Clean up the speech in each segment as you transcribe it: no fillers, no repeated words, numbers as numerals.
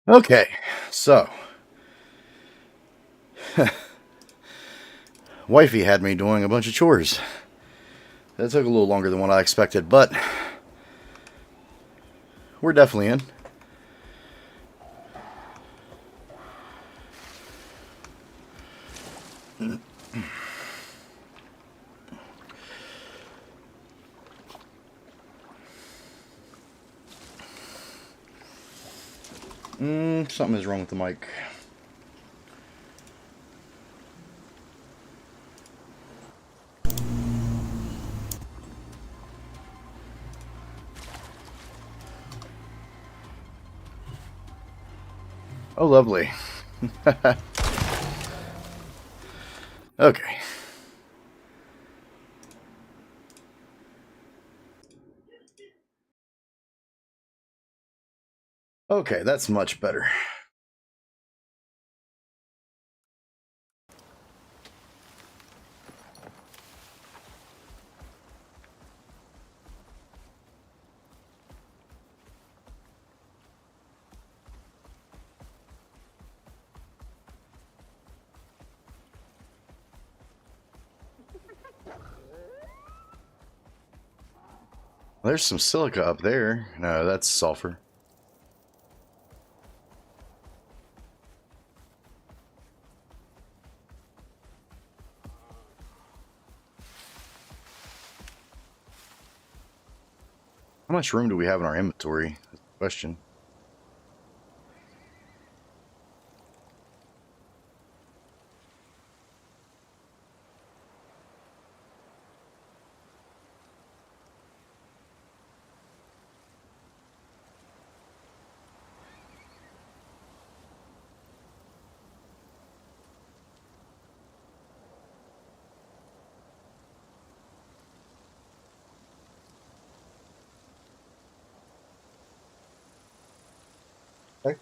Okay, so wifey had me doing a bunch of chores. That took a little longer than what I expected, but we're definitely in. Something is wrong with the mic. Oh, lovely. Okay. Okay, that's much better. There's some silica up there. No, that's sulfur. How much room do we have in our inventory? That's the question. Okay.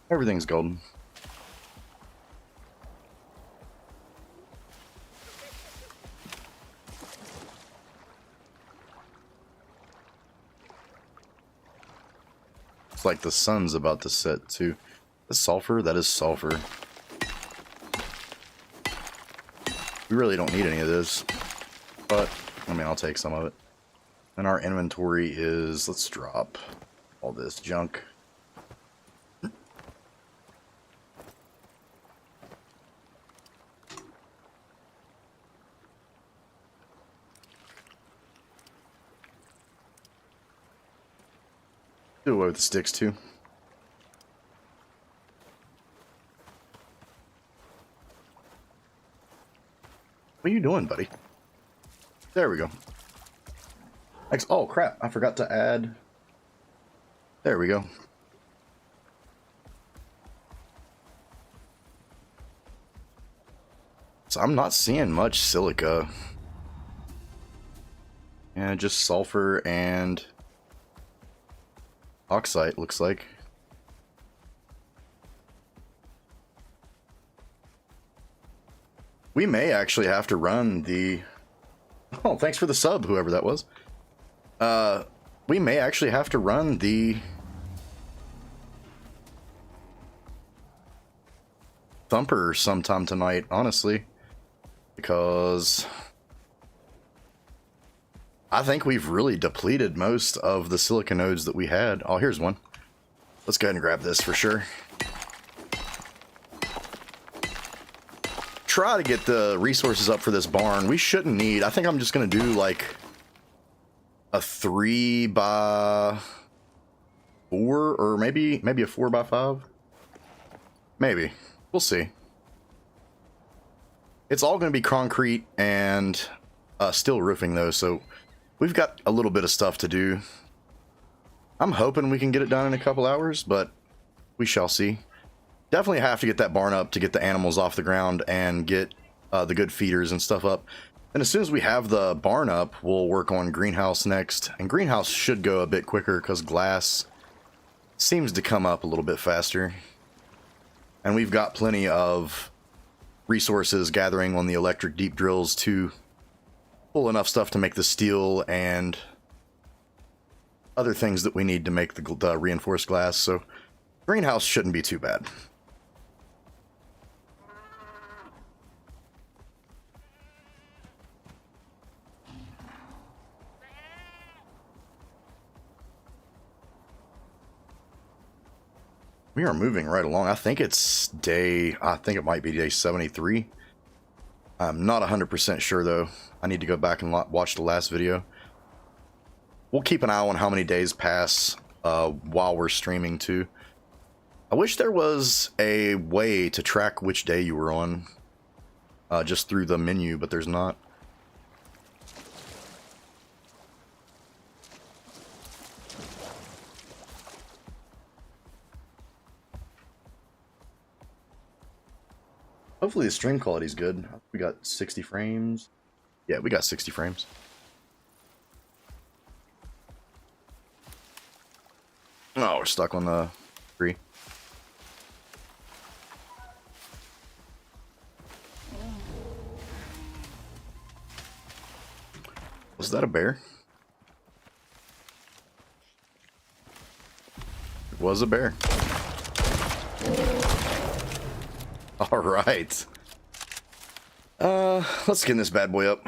Everything's golden. It's like the sun's about to set too. The sulfur? That is sulfur. We really don't need any of this, but I mean, I'll take some of it. And our inventory is, let's drop all this junk. Do away with the sticks too. What are you doing, buddy? There we go. Oh crap, I forgot to add. There we go. So I'm not seeing much silica. Yeah, just sulfur and oxide, looks like. We may actually have to run the... Oh, thanks for the sub, whoever that was. We may actually have to run the Thumper sometime tonight, honestly. Because I think we've really depleted most of the silica nodes that we had. Oh, here's one. Let's go ahead and grab this for sure. Try to get the resources up for this barn. We shouldn't need... I think I'm just going to do like a 3x4 or maybe a 4x5. Maybe. We'll see. It's all going to be concrete and steel roofing though, so we've got a little bit of stuff to do. I'm hoping we can get it done in a couple hours, but we shall see. Definitely have to get that barn up to get the animals off the ground and get the good feeders and stuff up. And as soon as we have the barn up, we'll work on greenhouse next. And greenhouse should go a bit quicker because glass seems to come up a little bit faster. And we've got plenty of resources gathering on the electric deep drills to pull enough stuff to make the steel and other things that we need to make the reinforced glass. So greenhouse shouldn't be too bad. We are moving right along. I think it might be day 73. I'm not 100% sure though. I need to go back and watch the last video. We'll keep an eye on how many days pass while we're streaming too. I wish there was a way to track which day you were on just through the menu, but there's not. Hopefully the stream quality is good. We got 60 frames. Yeah, we got 60 frames. Oh, we're stuck on the tree. Was that a bear? It was a bear. All right. Let's skin this bad boy up.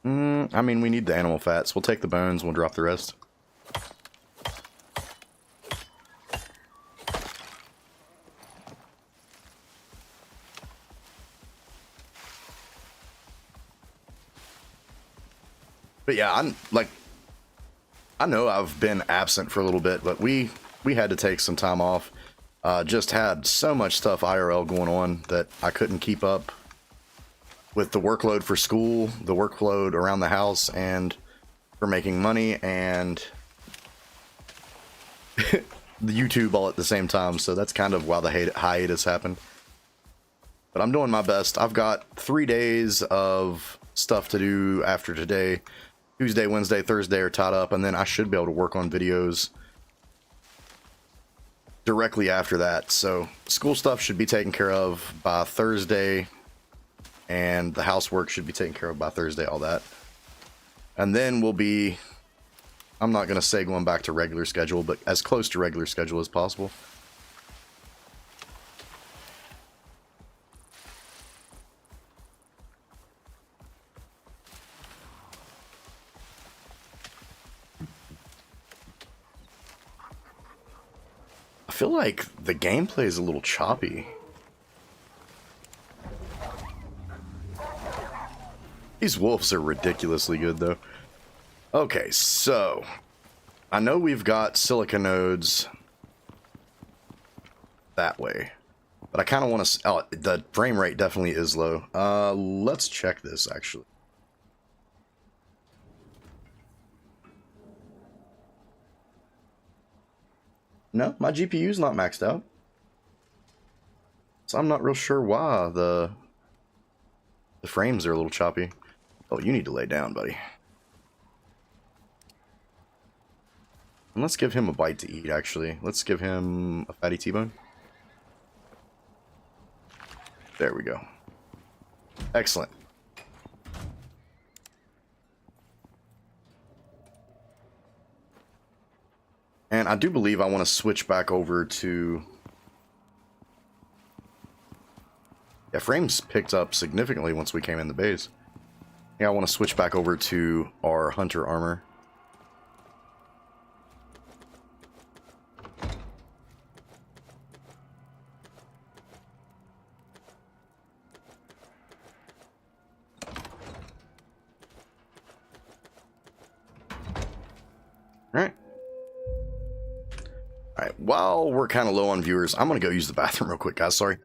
I mean, we need the animal fats. We'll take the bones, we'll drop the rest. But yeah, I know I've been absent for a little bit, but we had to take some time off. Just had so much stuff IRL going on that I couldn't keep up with the workload for school, the workload around the house, and for making money, and the YouTube all at the same time. So that's kind of why the hiatus happened. But I'm doing my best. I've got 3 days of stuff to do after today. Tuesday, Wednesday, Thursday are tied up, and then I should be able to work on videos directly after that. So school stuff should be taken care of by Thursday, and the housework should be taken care of by Thursday, all that. And then we'll be, I'm not going to say going back to regular schedule, but as close to regular schedule as possible. I feel like the gameplay is a little choppy. These wolves are ridiculously good, though. Okay, so I know we've got silica nodes that way, but I kind of want to. Oh, the frame rate definitely is low. Let's check this actually. No, my GPU's not maxed out, so I'm not real sure why the frames are a little choppy. Oh, you need to lay down, buddy. And let's give him a bite to eat, actually. Let's give him a fatty T-bone. There we go. Excellent. And I do believe I want to switch back over to... Yeah, frames picked up significantly once we came in the base. Yeah, I want to switch back over to our hunter armor. Alright. Alright, while we're kind of low on viewers, I'm going to go use the bathroom real quick, guys. Sorry.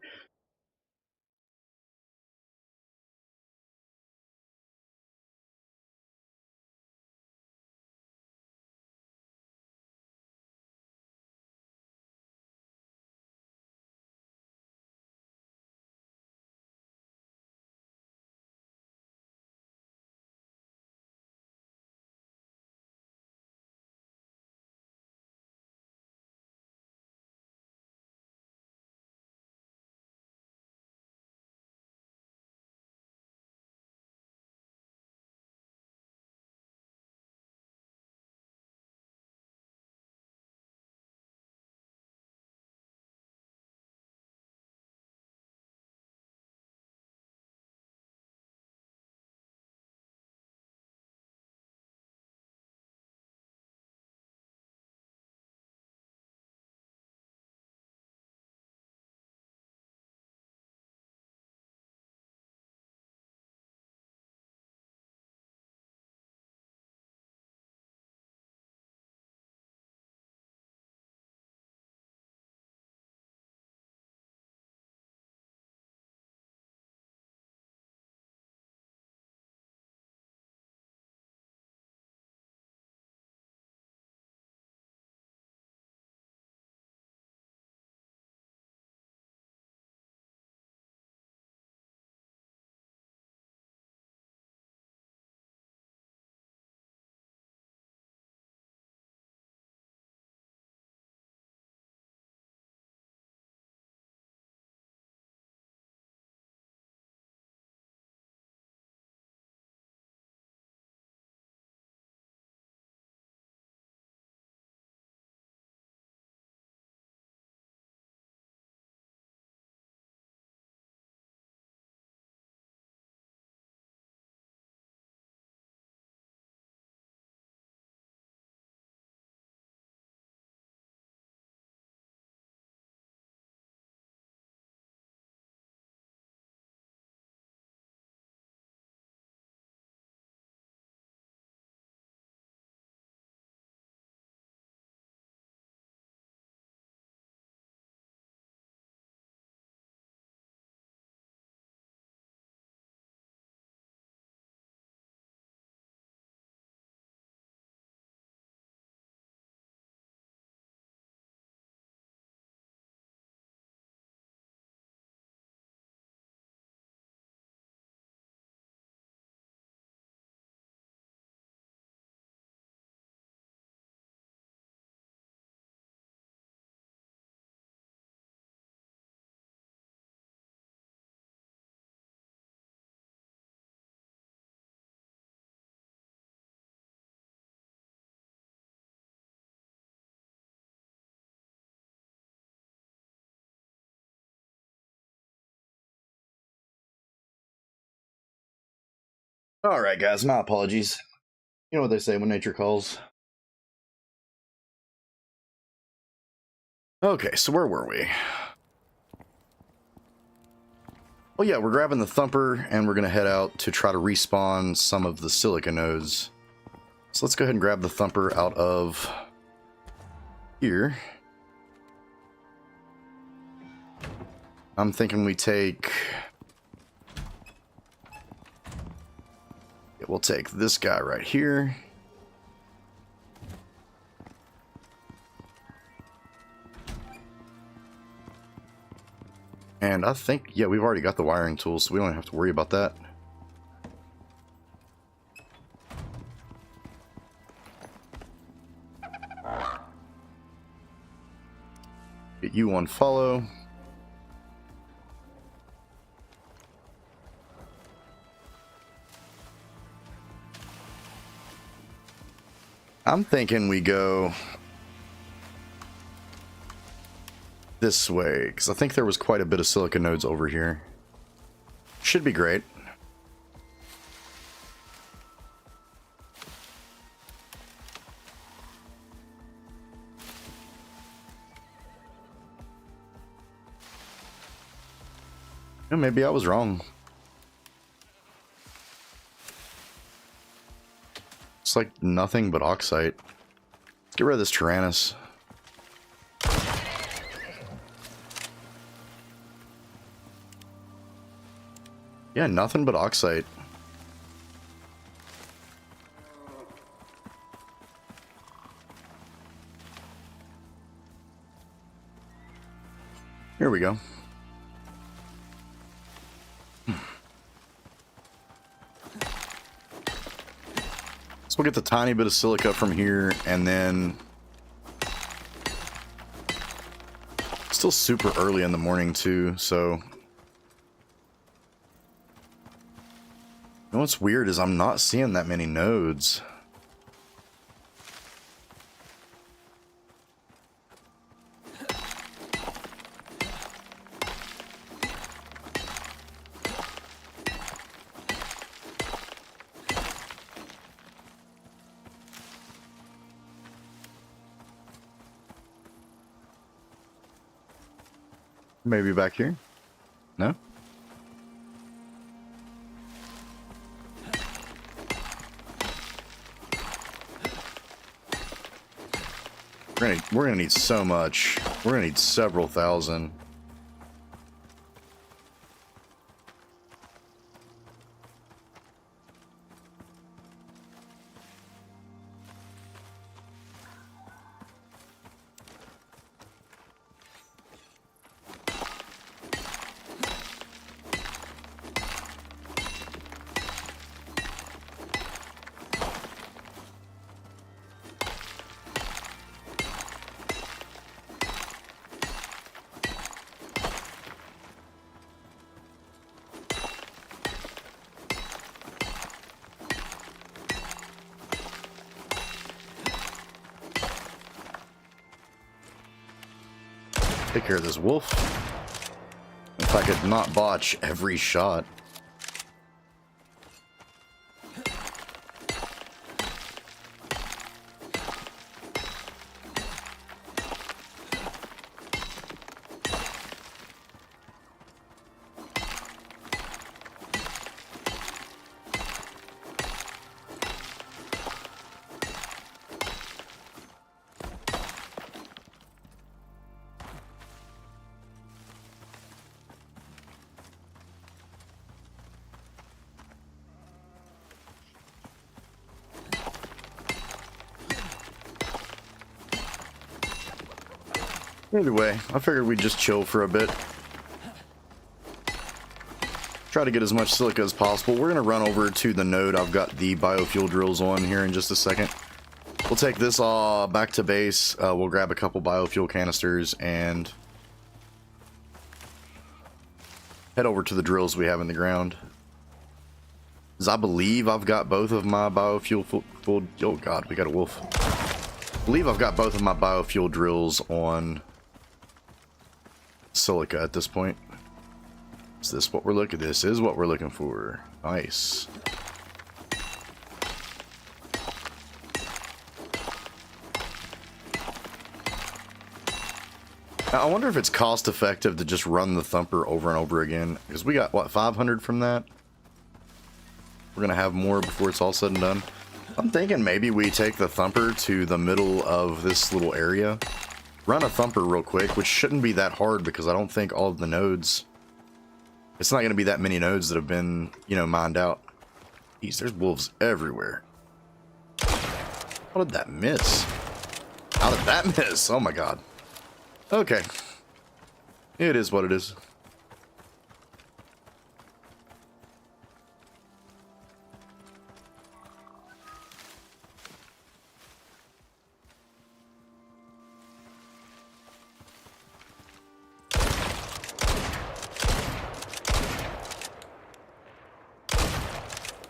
Alright guys, my apologies. You know what they say when nature calls. Okay, so where were we? Oh yeah, we're grabbing the thumper and we're going to head out to try to respawn some of the silica nodes. So let's go ahead and grab the thumper out of here. I'm thinking we take... Yeah, we'll take this guy right here. And I think, yeah, we've already got the wiring tools, so we don't have to worry about that. Get you on follow. I'm thinking we go this way, because I think there was quite a bit of silica nodes over here. Should be great. Oh, maybe I was wrong. It's like nothing but oxide. Let's get rid of this Tyrannus. Yeah, nothing but oxide. Here we go. So we'll get the tiny bit of silica from here, and then still super early in the morning too, so you know what's weird is I'm not seeing that many nodes. Maybe back here? No? We're gonna need so much. We're gonna need several thousand. Take care of this wolf. If I could not botch every shot. Either way, I figured we'd just chill for a bit. Try to get as much silica as possible. We're going to run over to the node I've got the biofuel drills on here in just a second. We'll take this back to base. We'll grab a couple biofuel canisters and head over to the drills we have in the ground. As I believe I've got both of my biofuel full. Oh god, we got a wolf. I believe I've got both of my biofuel drills on silica at this point. Is this what we're looking? This is what we're looking for. Nice. I wonder if it's cost effective to just run the thumper over and over again, because we got what, 500 from that. We're gonna have more before it's all said and done. I'm thinking maybe we take the thumper to the middle of this little area, run a thumper real quick, which shouldn't be that hard because I don't think all of the nodes, it's not gonna be that many nodes that have been, you know, mined out. Jeez, there's wolves everywhere. How did that miss? How did that miss? Oh my god. Okay. It is what it is.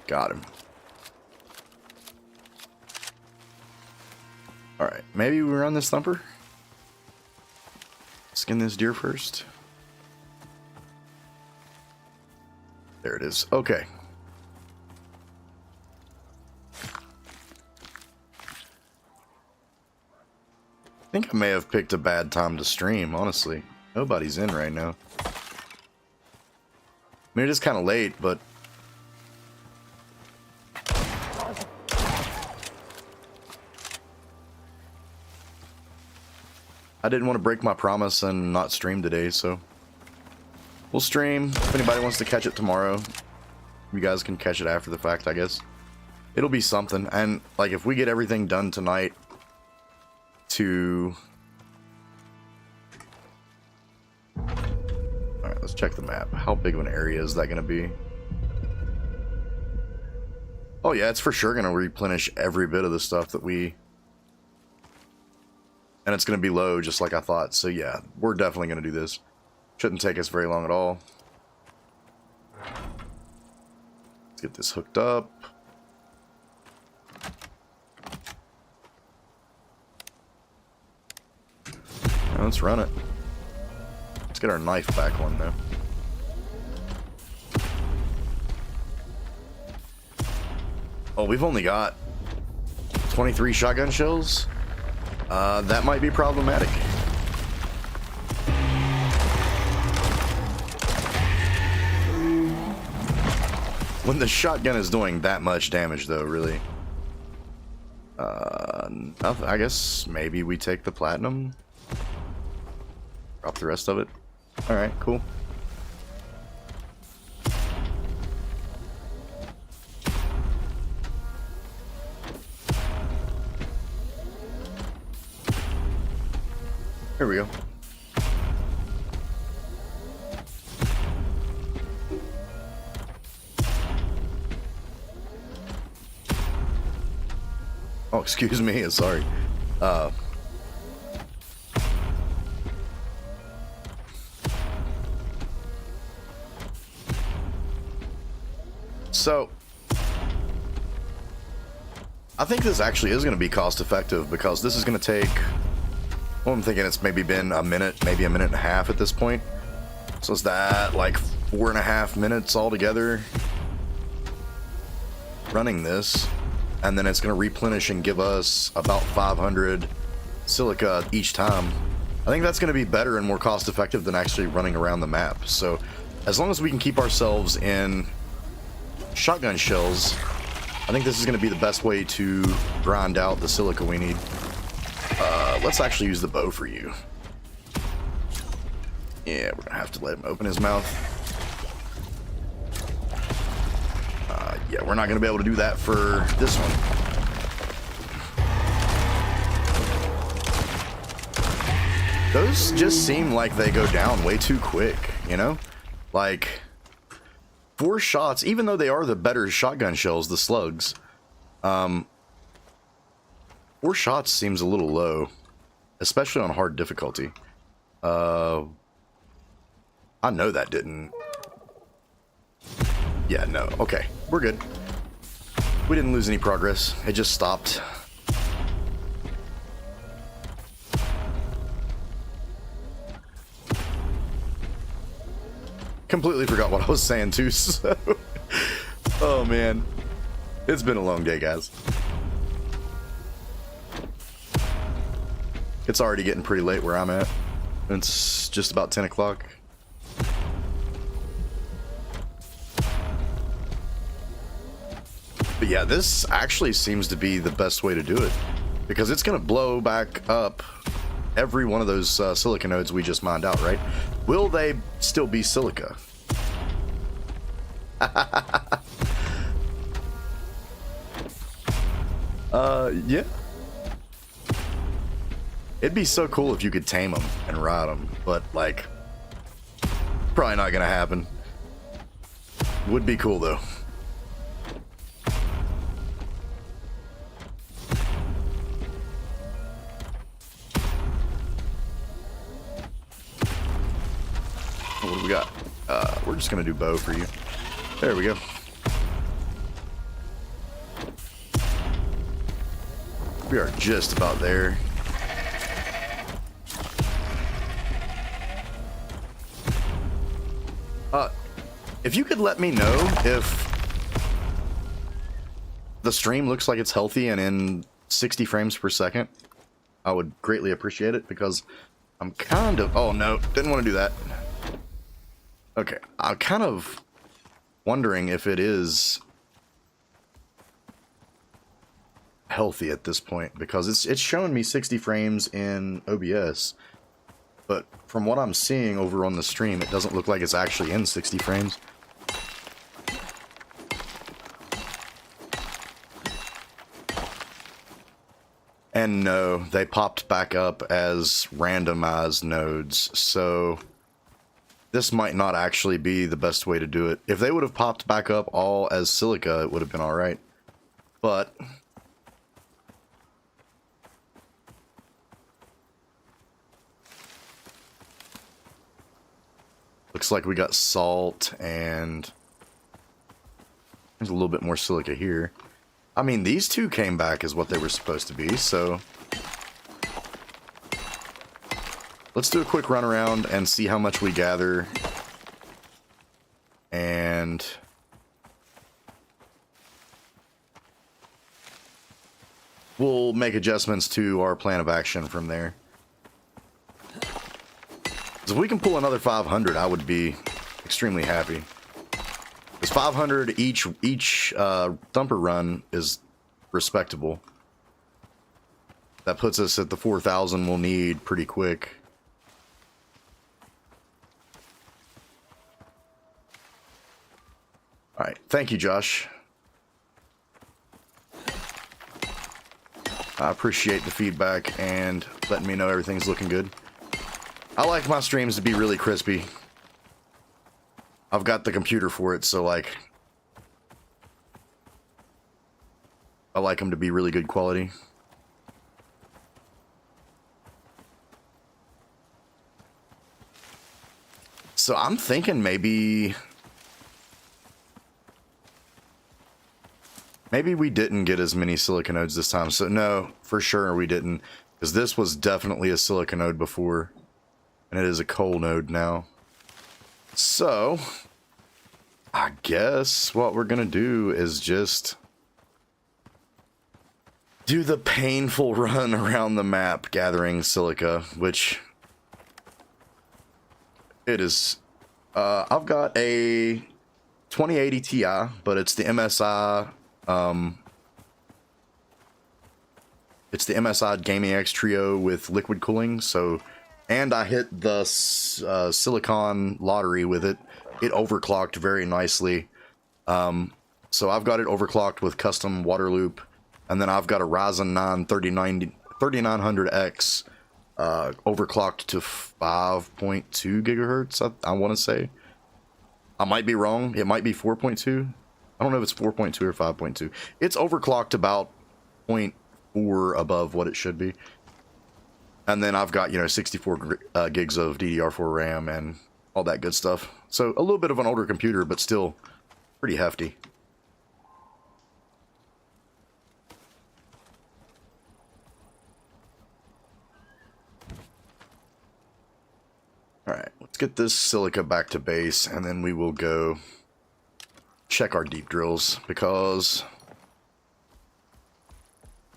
Got him. Alright, maybe we run this thumper? Skin this deer first. There it is. Okay. I think I may have picked a bad time to stream, honestly. Nobody's in right now. I mean, it is kind of late, but I didn't want to break my promise and not stream today, so we'll stream. If anybody wants to catch it tomorrow, you guys can catch it after the fact, I guess. It'll be something. And, like, if we get everything done tonight to... Alright, let's check the map. How big of an area is that going to be? Oh, yeah, it's for sure going to replenish every bit of the stuff that we... And it's going to be low, just like I thought. So yeah, we're definitely going to do this. Shouldn't take us very long at all. Let's get this hooked up. Now let's run it. Let's get our knife back one, though. Oh, we've only got 23 shotgun shells? That might be problematic. When the shotgun is doing that much damage, though, really. I guess maybe we take the platinum. Drop the rest of it. Alright, cool. Here we go. Oh, excuse me, sorry. So, I think this actually is going to be cost effective because this is going to take... Well, I'm thinking it's maybe been a minute, maybe a minute and a half at this point. So is that like 4.5 minutes altogether running this, and then it's going to replenish and give us about 500 silica each time. I think that's going to be better and more cost effective than actually running around the map. So as long as we can keep ourselves in shotgun shells, I think this is going to be the best way to grind out the silica we need. Let's actually use the bow for you. Yeah, we're gonna have to let him open his mouth. Yeah, we're not gonna be able to do that for this one. Those just seem like they go down way too quick, you know? Like, 4 shots, even though they are the better shotgun shells, the slugs, 4 shots seems a little low, especially on hard difficulty. I know that didn't... Yeah, no. Okay, we're good. We didn't lose any progress. It just stopped. Completely forgot what I was saying too, so... Oh man. It's been a long day, guys. It's already getting pretty late where I'm at. It's just about 10 o'clock. But yeah, this actually seems to be the best way to do it, because it's going to blow back up every one of those silica nodes we just mined out, right? Will they still be silica? Yeah. It'd be so cool if you could tame them and ride them, but like, probably not gonna happen. Would be cool though. What do we got? We're just gonna do bow for you. There we go. We are just about there. If you could let me know if the stream looks like it's healthy and in 60 frames per second, I would greatly appreciate it, because I'm kind of... Oh, no, didn't want to do that. Okay, I'm kind of wondering if it is healthy at this point, because it's showing me 60 frames in OBS, but from what I'm seeing over on the stream, it doesn't look like it's actually in 60 frames. And no, they popped back up as randomized nodes, so this might not actually be the best way to do it. If they would have popped back up all as silica, it would have been alright. But looks like we got salt, and there's a little bit more silica here. I mean, these two came back as what they were supposed to be, so let's do a quick run around and see how much we gather, and we'll make adjustments to our plan of action from there. So if we can pull another 500, I would be extremely happy. Because 500 each thumper run is respectable. That puts us at the 4,000 we'll need pretty quick. Alright, thank you, Josh. I appreciate the feedback and letting me know everything's looking good. I like my streams to be really crispy. I've got the computer for it, so like, I like them to be really good quality. So I'm thinking maybe we didn't get as many silica nodes this time. So no, for sure we didn't, because this was definitely a silica node before, and it is a coal node now. So I guess what we're gonna do is just do the painful run around the map gathering silica, which it is. I've got a 2080 Ti, but it's the MSI. It's the MSI Gaming X Trio with liquid cooling. So, and I hit the silicon lottery with it. It overclocked very nicely. So I've got it overclocked with custom water loop, and then I've got a Ryzen 9 3900X overclocked to 5.2 gigahertz. I want to say. I might be wrong. It might be 4.2. I don't know if it's 4.2 or 5.2. It's overclocked about 0.4 above what it should be. And then I've got, 64 gigs of DDR4 RAM and all that good stuff. So a little bit of an older computer, but still pretty hefty. Alright, let's get this silica back to base, and then we will go check our deep drills, because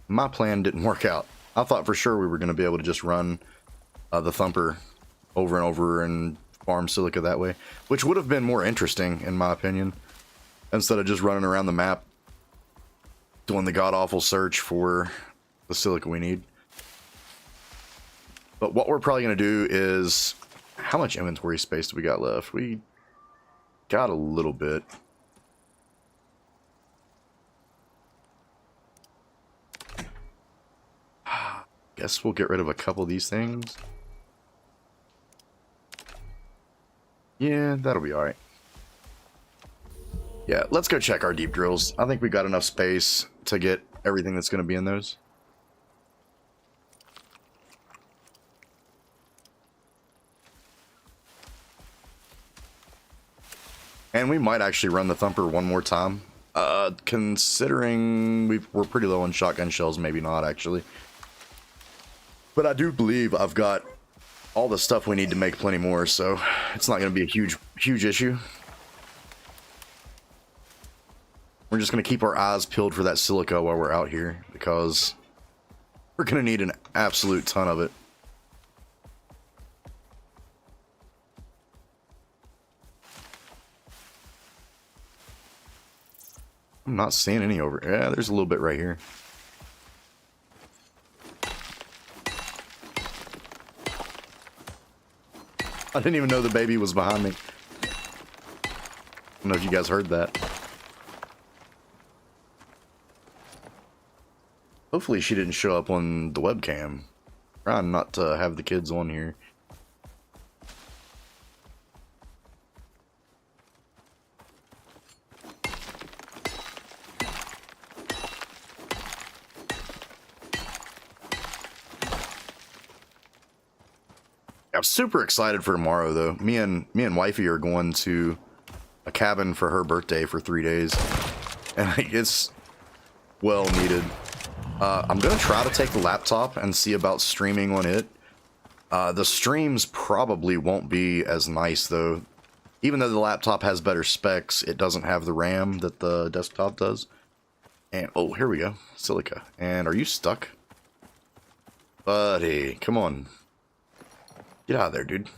my plan didn't work out. I thought for sure we were going to be able to just run the thumper over and over and farm silica that way, which would have been more interesting in my opinion, instead of just running around the map doing the god-awful search for the silica we need. But what we're probably going to do is, how much inventory space do we got left? We got a little bit. Guess we'll get rid of a couple of these things. Yeah, that'll be alright. Yeah, let's go check our deep drills. I think we got enough space to get everything that's going to be in those. And we might actually run the thumper one more time. Considering we're pretty low on shotgun shells, maybe not actually. But I do believe I've got all the stuff we need to make plenty more, so it's not going to be a huge issue. We're just going to keep our eyes peeled for that silica while we're out here, because we're going to need an absolute ton of it. I'm not seeing any over. Yeah, there's a little bit right here. I didn't even know the baby was behind me. I don't know if you guys heard that. Hopefully she didn't show up on the webcam. Trying not to have the kids on here. I'm super excited for tomorrow, though. Me and wifey are going to a cabin for her birthday for 3 days, and it's well needed. I'm gonna try to take the laptop and see about streaming on it. The streams probably won't be as nice, though. Even though the laptop has better specs, it doesn't have the RAM that the desktop does. And oh, here we go, silica. And are you stuck, buddy? Come on. Get out of there, dude.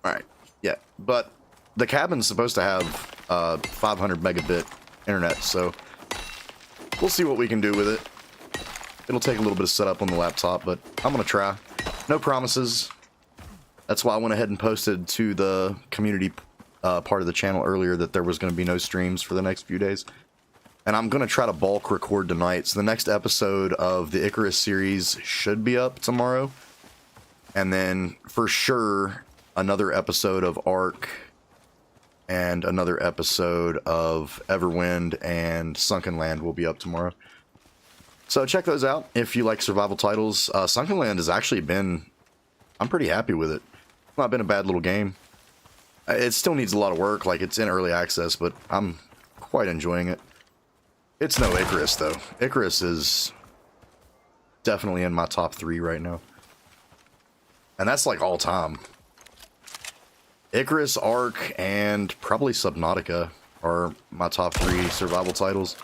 Alright, yeah. But the cabin's supposed to have 500 megabit internet, so we'll see what we can do with it. It'll take a little bit of setup on the laptop, but I'm gonna try. No promises. That's why I went ahead and posted to the community part of the channel earlier that there was going to be no streams for the next few days. And I'm going to try to bulk record tonight. So the next episode of the Icarus series should be up tomorrow. And then for sure, another episode of Ark and another episode of Everwind and Sunken Land will be up tomorrow. So check those out if you like survival titles. Sunken Land has actually been... I'm pretty happy with it. It's not been a bad little game. It still needs a lot of work, like it's in early access, but I'm quite enjoying it. It's no Icarus, though. Icarus is definitely in my top 3 right now. And that's like all time. Icarus, Ark, and probably Subnautica are my top 3 survival titles.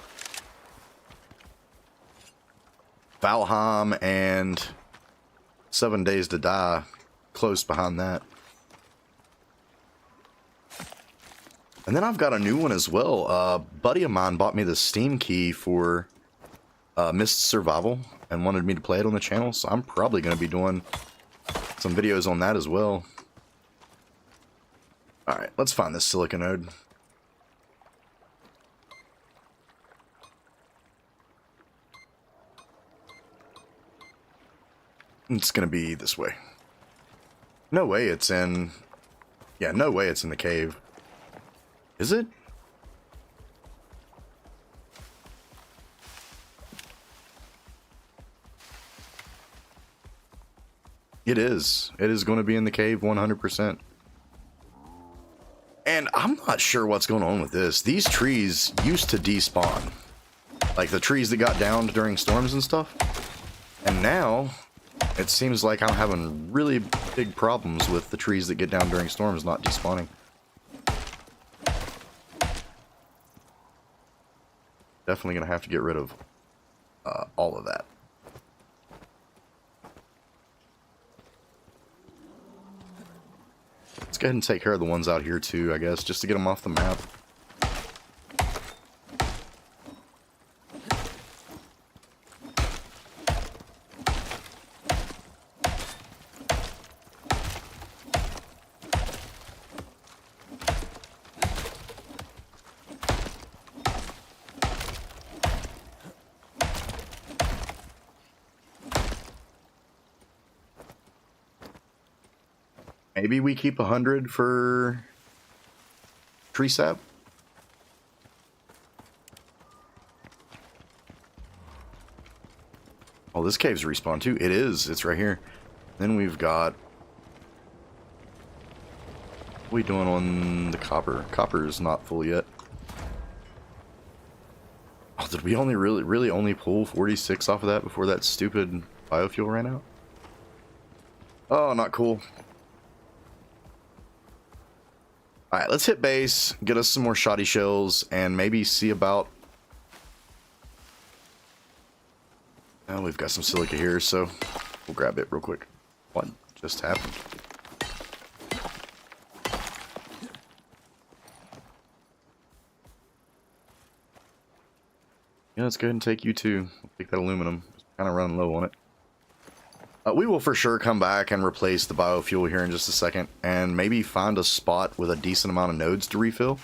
Valheim and 7 Days to Die close behind that. And then I've got a new one as well. A buddy of mine bought me the Steam key for Mist Survival and wanted me to play it on the channel, so I'm probably going to be doing some videos on that as well. Alright, let's find this silica node. It's going to be this way. No way it's in... Yeah, no way it's in the cave. Is it? It is. It is going to be in the cave 100%. And I'm not sure what's going on with this. These trees used to despawn. Like the trees that got downed during storms and stuff. And now, it seems like I'm having really big problems with the trees that get down during storms not despawning. Definitely going to have to get rid of all of that. Let's go ahead and take care of the ones out here too, I guess, just to get them off the map. Maybe we keep 100 for tree sap. Oh, this cave's respawn too. It is. It's right here. Then we've got... What are we doing on the copper? Copper is not full yet. Oh, did we only really only pull 46 off of that before that stupid biofuel ran out? Oh, not cool. Alright, let's hit base, get us some more shoddy shells, and maybe see about... Oh, we've got some silica here, so we'll grab it real quick. What just happened? Yeah, let's go ahead and take you too. Take that aluminum. Kind of running low on it. We will for sure come back and replace the biofuel here in just a second, and maybe find a spot with a decent amount of nodes to refill,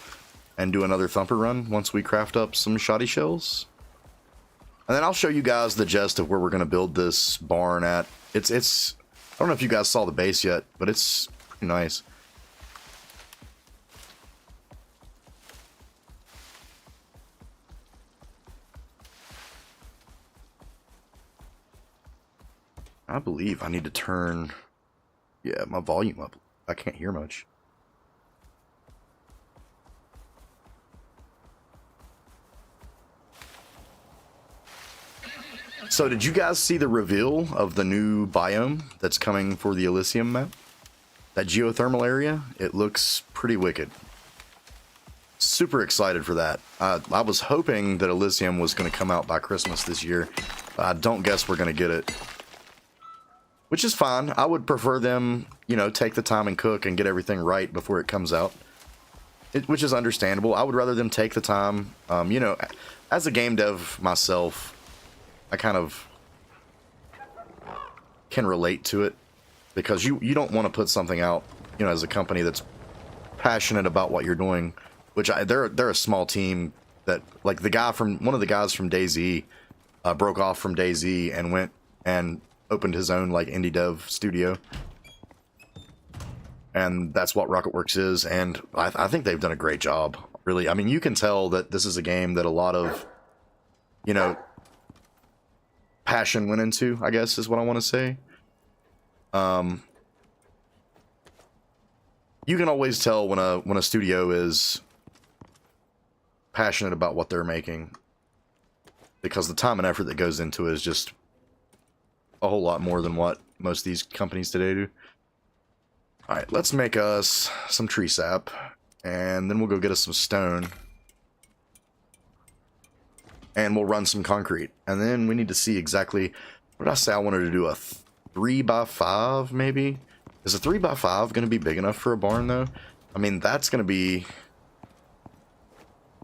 and do another thumper run once we craft up some shoddy shells. And then I'll show you guys the gist of where we're going to build this barn at. It's I don't know if you guys saw the base yet, but it's pretty nice. I believe I need to turn, yeah, my volume up. I can't hear much. So did you guys see the reveal of the new biome that's coming for the Elysium map? That geothermal area? It looks pretty wicked. Super excited for that. I was hoping that Elysium was going to come out by Christmas this year. I don't guess we're going to get it. Which is fine. I would prefer them, you know, take the time and cook and get everything right before it comes out. Which is understandable. I would rather them take the time. You know, as a game dev myself, I kind of can relate to it. Because you don't want to put something out, you know, as a company that's passionate about what you're doing. Which they're a small team that, like, one of the guys from DayZ broke off from DayZ and went and opened his own, like, indie dev studio, and that's what Rocketworks is, and I think they've done a great job, really. I mean, you can tell that this is a game that a lot of, you know, passion went into, I guess is what I want to say. You can always tell when a studio is passionate about what they're making, because the time and effort that goes into it is just a whole lot more than what most of these companies today do. Alright, let's make us some tree sap, and then we'll go get us some stone, and we'll run some concrete, and then we need to see exactly what did I say. I wanted to do a 3x5 maybe. Is a 3x5 going to be big enough for a barn though? I mean, that's going to be,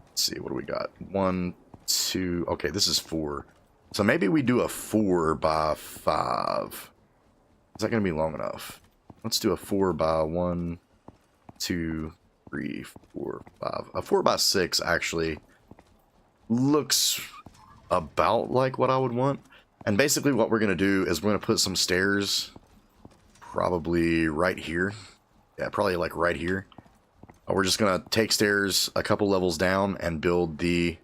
let's see, what do we got? 1, 2, okay, this is 4. So maybe we do a 4x5. Is that going to be long enough? Let's do a 4x1, 2, 3, 4, 5. A 4x6 actually looks about like what I would want. And basically what we're going to do is we're going to put some stairs probably right here. Yeah, probably like right here. We're just going to take stairs a couple levels down and build the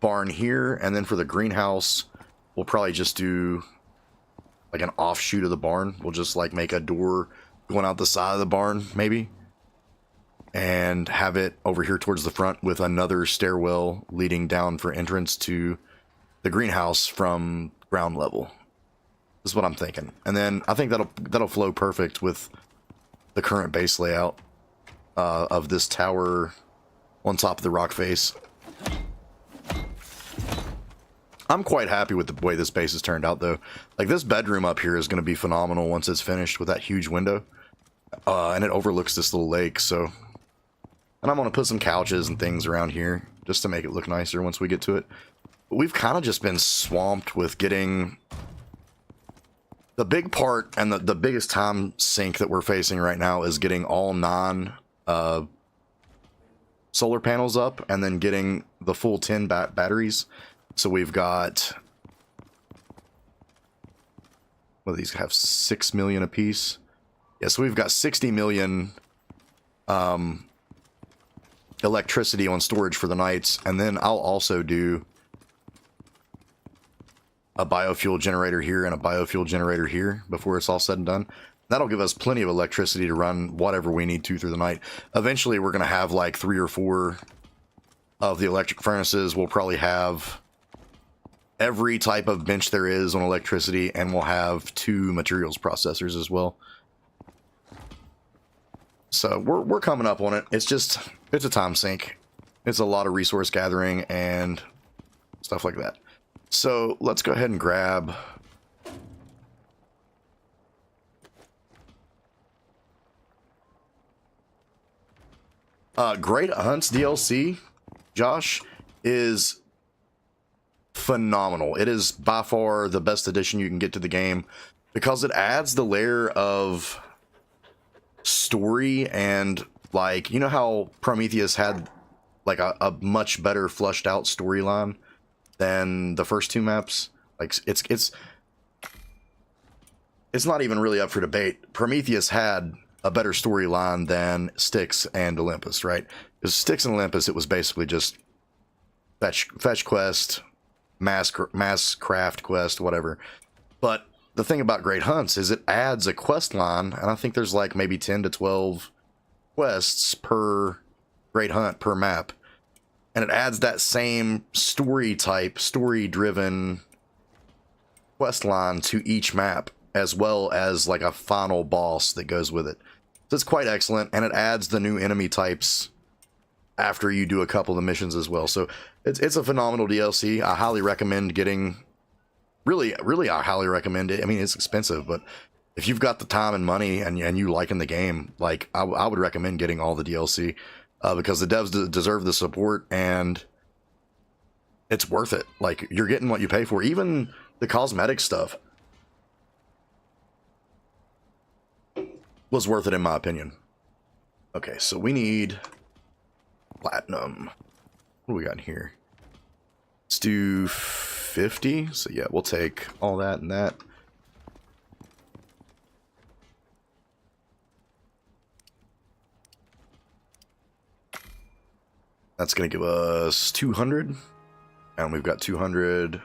barn here. And then for the greenhouse, we'll probably just do like an offshoot of the barn. We'll just like make a door going out the side of the barn, maybe. And have it over here towards the front with another stairwell leading down for entrance to the greenhouse from ground level. This is what I'm thinking. And then I think that'll flow perfect with the current base layout of this tower on top of the rock face. I'm quite happy with the way this base has turned out, though. Like, this bedroom up here is going to be phenomenal once it's finished with that huge window. and it overlooks this little lake. So, and I'm gonna put some couches and things around here just to make it look nicer once we get to it. But we've kind of just been swamped with getting the big part, and the biggest time sink that we're facing right now is getting all solar panels up, and then getting the full 10 batteries. So we've got, well, these have 6 million apiece. Yeah, so we've got 60 million electricity on storage for the nights, and then I'll also do a biofuel generator here and a biofuel generator here before it's all said and done. That'll give us plenty of electricity to run whatever we need to through the night. Eventually, we're going to have like 3 or 4 of the electric furnaces. We'll probably have every type of bench there is on electricity, and we'll have 2 materials processors as well. So we're coming up on it. It's a time sink. It's a lot of resource gathering and stuff like that. So let's go ahead and grab Great Hunts DLC, Josh, is phenomenal. It is by far the best addition you can get to the game because it adds the layer of story, and like, you know how Prometheus had like a much better flushed out storyline than the first 2 maps. Like it's not even really up for debate. Prometheus had a better storyline than Styx and Olympus, right? Because Styx and Olympus, it was basically just fetch quest, mass craft quest, whatever. But the thing about Great Hunts is it adds a quest line, and I think there's like maybe 10 to 12 quests per Great Hunt per map. And it adds that same story-driven quest line to each map, as well as like a final boss that goes with it. So it's quite excellent, and it adds the new enemy types after you do a couple of the missions as well. So it's a phenomenal DLC. I highly recommend getting, really I highly recommend it. I mean, it's expensive, but if you've got the time and money and you liking the game, like I would recommend getting all the DLC. Because the devs deserve the support, and it's worth it. Like, you're getting what you pay for. Even the cosmetic stuff was worth it, in my opinion. Okay, so we need platinum. What do we got in here? Let's do 50. So yeah, we'll take all that and that. That's going to give us 200, and we've got 200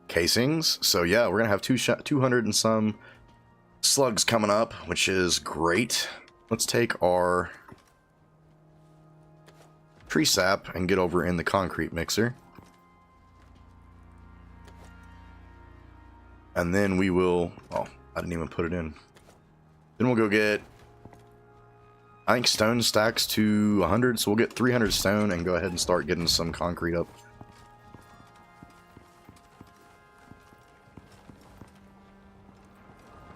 casings. So yeah, we're going to have 200 and some slugs coming up, which is great. Let's take our tree sap and get over in the concrete mixer. And then we will, oh, I didn't even put it in. Then we'll go get, I think stone stacks to 100, so we'll get 300 stone and go ahead and start getting some concrete up.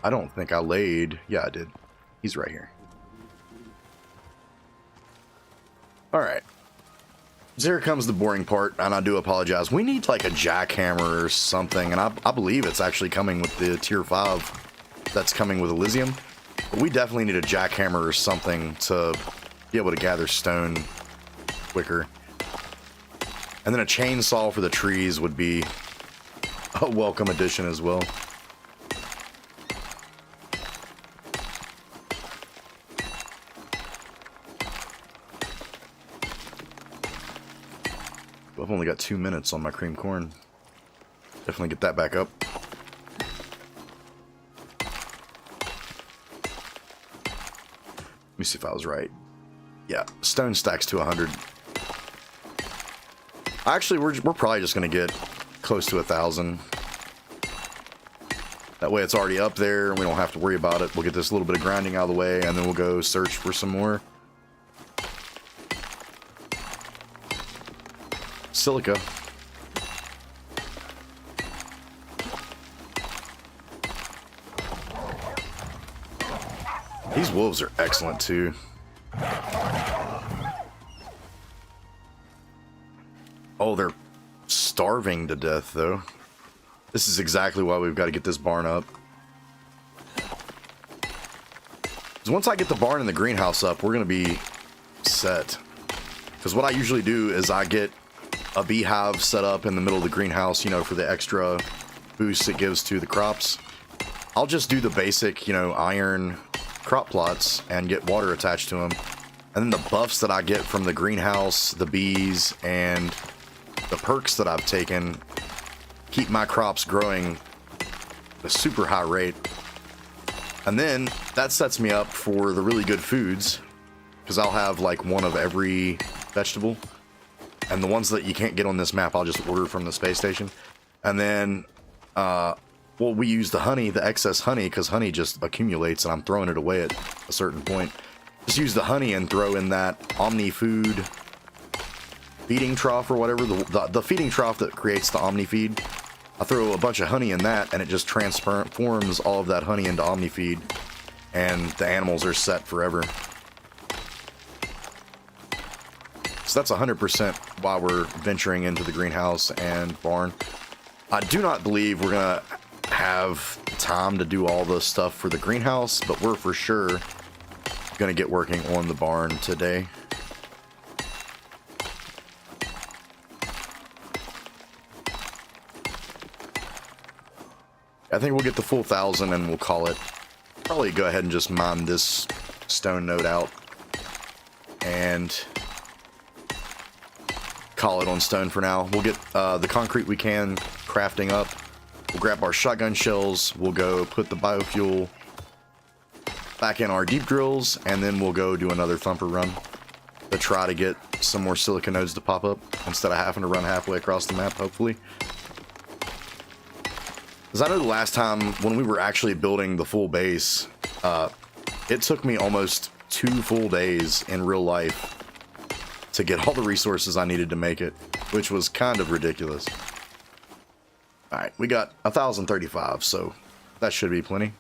I don't think I laid, yeah I did. He's right here. Alright. So here comes the boring part, and I do apologize. We need like a jackhammer or something, and I believe it's actually coming with the tier 5 that's coming with Elysium. But we definitely need a jackhammer or something to be able to gather stone quicker. And then a chainsaw for the trees would be a welcome addition as well. I've only got 2 minutes on my cream corn. Definitely get that back up. Let me see if I was right. Yeah, stone stacks to 100. Actually, we're probably just gonna get close to 1,000. That way it's already up there and we don't have to worry about it. We'll get this little bit of grinding out of the way, and then we'll go search for some more silica. These wolves are excellent too. Oh, they're starving to death though. This is exactly why we've got to get this barn up. Because once I get the barn and the greenhouse up, we're going to be set. Because what I usually do is I get a beehive set up in the middle of the greenhouse, you know, for the extra boost it gives to the crops. I'll just do the basic, you know, iron crop plots and get water attached to them. And then the buffs that I get from the greenhouse, the bees, and the perks that I've taken keep my crops growing at a super high rate. And then that sets me up for the really good foods, because I'll have like one of every vegetable. And the ones that you can't get on this map, I'll just order from the space station. And then, well, we use the honey, the excess honey, because honey just accumulates and I'm throwing it away at a certain point. Just use the honey and throw in that Omni Food feeding trough or whatever, the feeding trough that creates the Omni Feed. I throw a bunch of honey in that and it just transforms all of that honey into Omni Feed, and the animals are set forever. So that's 100% why we're venturing into the greenhouse and barn. I do not believe we're gonna have time to do all the stuff for the greenhouse, but we're for sure gonna get working on the barn today. I think we'll get the full 1,000 and we'll call it. Probably go ahead and just mine this stone node out and call it on stone for now. We'll get the concrete we can crafting up. We'll grab our shotgun shells. We'll go put the biofuel back in our deep drills, and then we'll go do another thumper run to try to get some more silica nodes to pop up instead of having to run halfway across the map, hopefully. Because I know the last time when we were actually building the full base, it took me almost 2 full days in real life to get all the resources I needed to make it, which was kind of ridiculous. Alright, we got 1,035, so that should be plenty.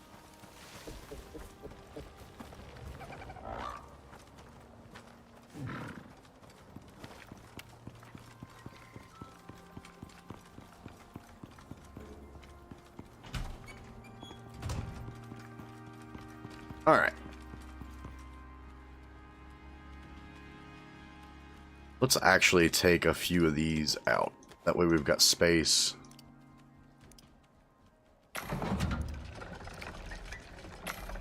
Alright. Let's actually take a few of these out. That way we've got space.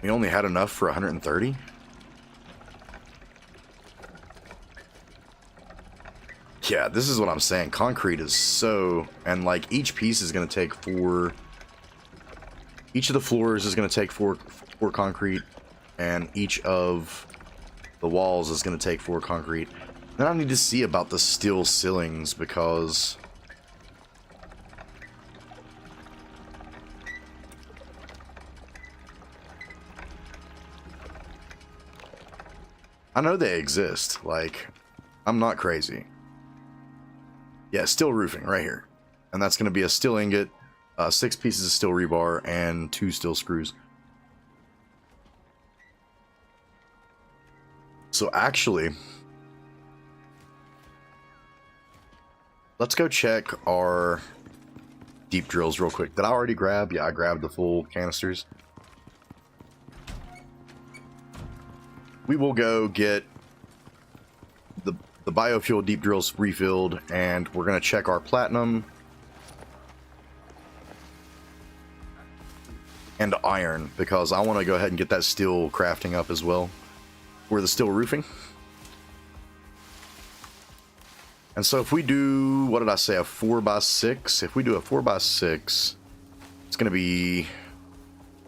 We only had enough for 130? Yeah, this is what I'm saying. Concrete is so... And like each piece is going to take 4... Each of the floors is going to take 4 concrete, and each of the walls is going to take 4 concrete. Then I need to see about the steel ceilings, because I know they exist. Like, I'm not crazy. Yeah, steel roofing right here, and that's going to be a steel ingot, 6 pieces of steel rebar, and 2 steel screws. So actually, let's go check our deep drills real quick. Did I already grab? Yeah, I grabbed the full canisters. We will go get the biofuel deep drills refilled, and we're going to check our platinum and iron, because I want to go ahead and get that steel crafting up as well. For the steel roofing. And so if we do, what did I say, a 4x6? If we do a 4x6, it's going to be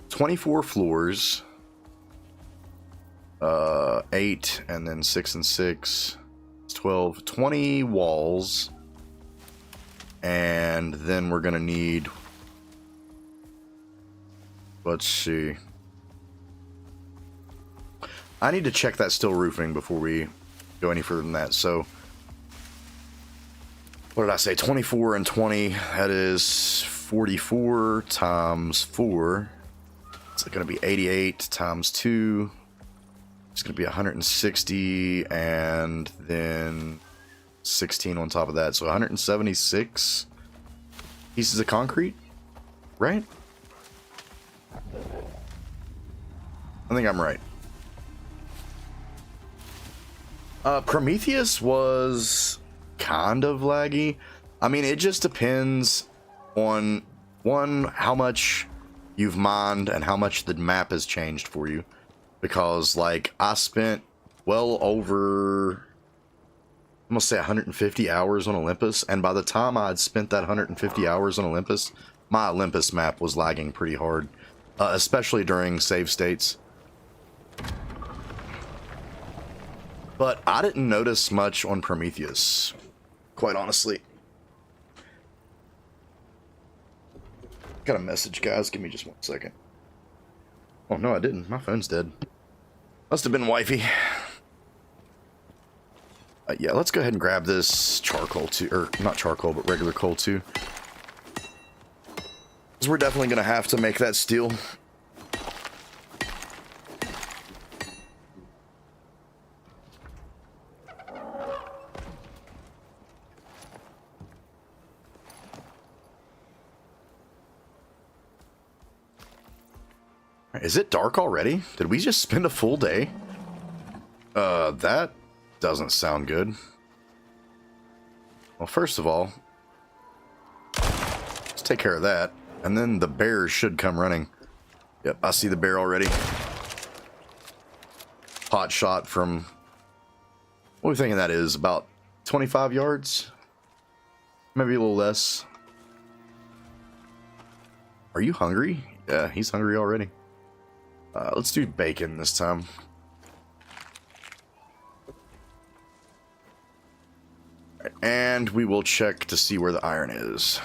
24 floors, 8, and then 6 and 6, it's 12, 20 walls, and then we're going to need, let's see, I need to check that steel roofing before we go any further than that. So, what did I say? 24 and 20. That is 44 times 4. It's going to be 88 times 2. It's going to be 160 and then 16 on top of that. So 176 pieces of concrete, right? I think I'm right. Prometheus was kind of laggy. I mean, it just depends on, one, how much you've mined and how much the map has changed for you. Because, like, I spent well over, I'm gonna say 150 hours on Olympus, and by the time I had spent that 150 hours on Olympus, my Olympus map was lagging pretty hard, especially during save states. But I didn't notice much on Prometheus, quite honestly. Got a message, guys. Give me just 1 second. Oh, no, I didn't. My phone's dead. Must have been wifey. Yeah, let's go ahead and grab this charcoal too. Or, not charcoal, but regular coal too. Because we're definitely going to have to make that steel. Is it dark already? Did we just spend a full day? That doesn't sound good. Well, first of all, let's take care of that. And then the bears should come running. Yep, I see the bear already. Pot shot from... What are we thinking that is? About 25 yards? Maybe a little less. Are you hungry? Yeah, he's hungry already. Let's do bacon this time. And we will check to see where the iron is.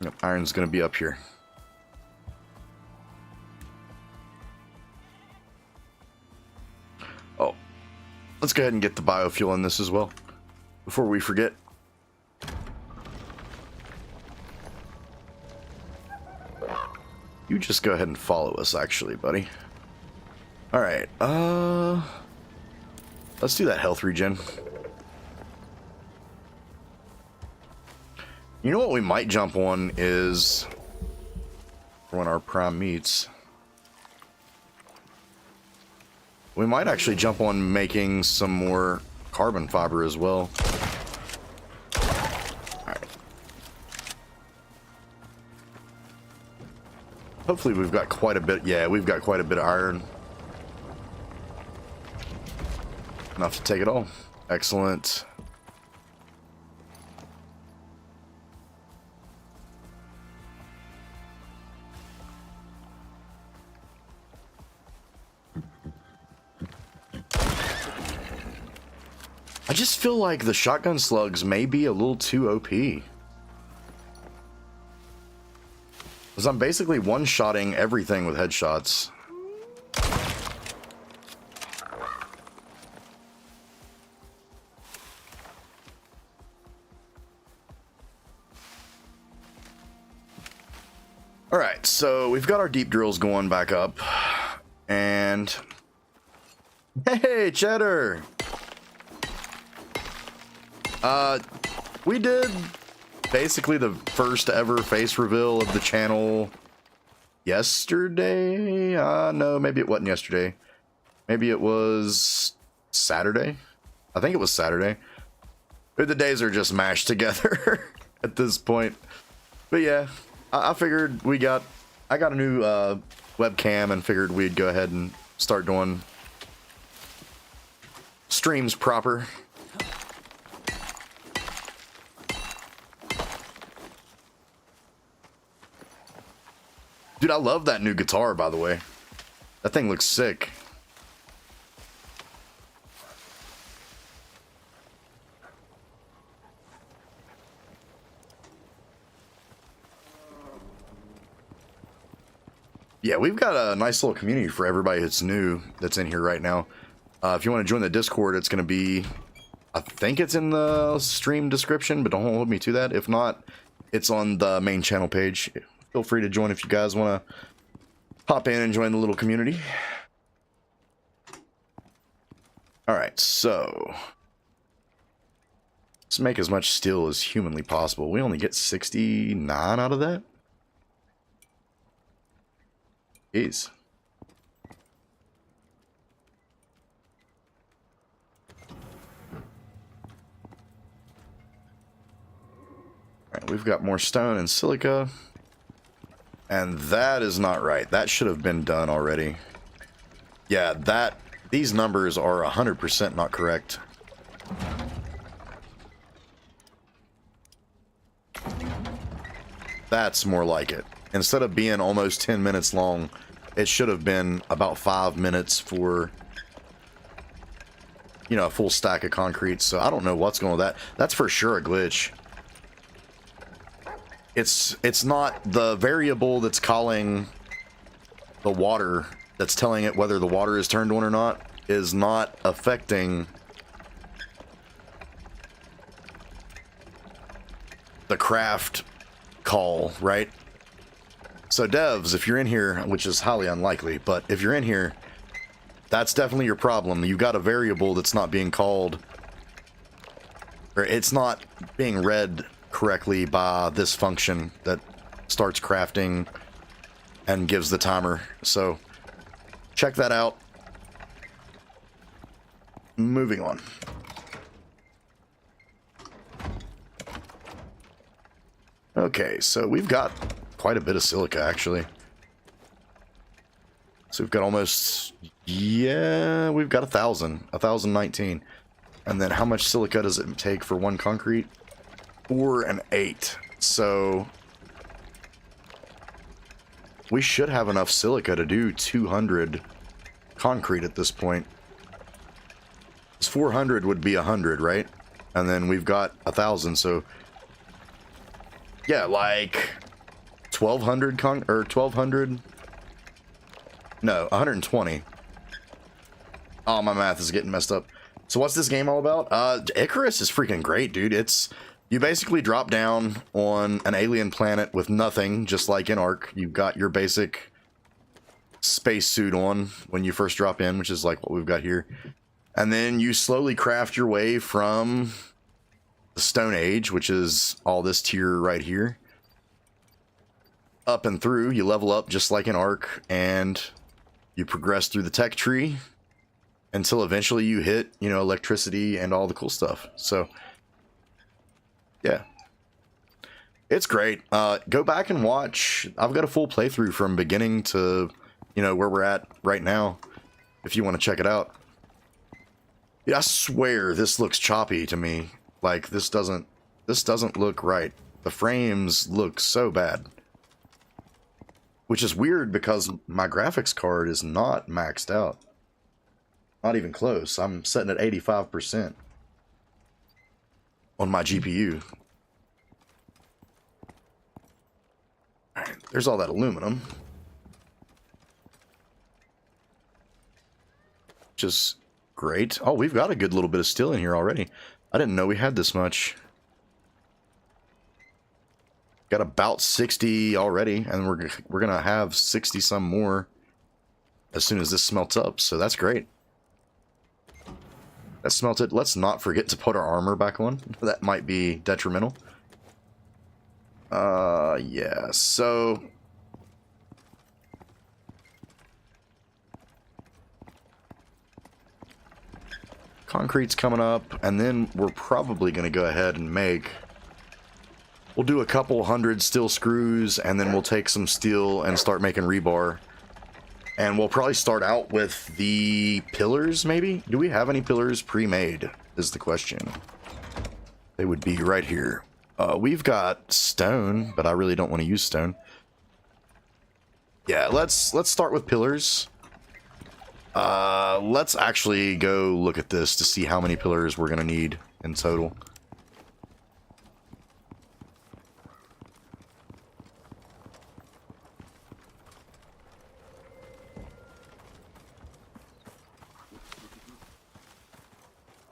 Yep, iron's gonna be up here. Oh, let's go ahead and get the biofuel in this as well, before we forget. You just go ahead and follow us, actually, buddy. Alright, let's do that health regen. You know what we might jump on is when our prime meets. We might actually jump on making some more carbon fiber as well. Hopefully we've got quite a bit. Yeah, we've got quite a bit of iron. Enough to take it all. Excellent. I just feel like the shotgun slugs may be a little too OP. Because I'm basically one-shotting everything with headshots. Alright, so we've got our deep drills going back up. And... Hey, Cheddar! We did... basically the first ever face reveal of the channel yesterday. No, maybe it wasn't yesterday. Maybe it was Saturday. I think it was Saturday. The days are just mashed together at this point. But yeah, I figured I got a new webcam and figured we'd go ahead and start doing streams proper. Dude, I love that new guitar, by the way. That thing looks sick. Yeah, we've got a nice little community for everybody that's new, that's in here right now. If you want to join the Discord, it's going to be... I think it's in the stream description, but don't hold me to that. If not, it's on the main channel page. feel free to join if you guys want to pop in and join the little community. Alright, so let's make as much steel as humanly possible. We only get 69 out of that? Jeez. Alright, we've got more stone and silica. And that is not right. That should have been done already. Yeah, these numbers are 100% not correct. That's more like it. Instead of being almost 10 minutes long, it should have been about 5 minutes for, you know, a full stack of concrete. So I don't know what's going on with that. That's for sure a glitch. It's not the variable that's calling the water, that's telling it whether the water is turned on or not, is not affecting the craft call, right? So devs, if you're in here, which is highly unlikely, but if you're in here, that's definitely your problem. You got a variable that's not being called, or it's not being read correctly by this function that starts crafting and gives the timer. So check that out. Moving on. Okay, so we've got quite a bit of silica actually. So we've got almost, yeah, we've got 1,019. And then how much silica does it take for one concrete? 4 and 8. So we should have enough silica to do 200 concrete at this point. 400 would be 100, right? And then we've got 1,000, so yeah, like 1,200 or 1,200. No, 120. Oh, my math is getting messed up. So what's this game all about? Icarus is freaking great, dude. It's, you basically drop down on an alien planet with nothing, just like in Ark. You've got your basic spacesuit on when you first drop in, which is like what we've got here. And then you slowly craft your way from the Stone Age, which is all this tier right here, up and through. You level up just like in Ark, and you progress through the tech tree until eventually you hit, you know, electricity and all the cool stuff. So yeah, it's great. Go back and watch. I've got a full playthrough from beginning to, you know, where we're at right now, if you want to check it out. Yeah, I swear this looks choppy to me. Like, this doesn't look right. The frames look so bad. Which is weird because my graphics card is not maxed out. Not even close. I'm setting at 85% on my GPU. Alright, there's all that aluminum. Which is great. Oh, we've got a good little bit of steel in here already. I didn't know we had this much. Got about 60 already, and we're gonna have 60 some more as soon as this smelts up, so that's great. That smelted. Let's not forget to put our armor back on. That might be detrimental. Yeah, so concrete's coming up, and then we're probably gonna go ahead and make, we'll do a couple hundred steel screws, and then we'll take some steel and start making rebar. And we'll probably start out with the pillars, maybe? Do we have any pillars pre-made, is the question. They would be right here. We've got stone, but I really don't want to use stone. Yeah, let's start with pillars. Let's actually go look at this to see how many pillars we're going to need in total.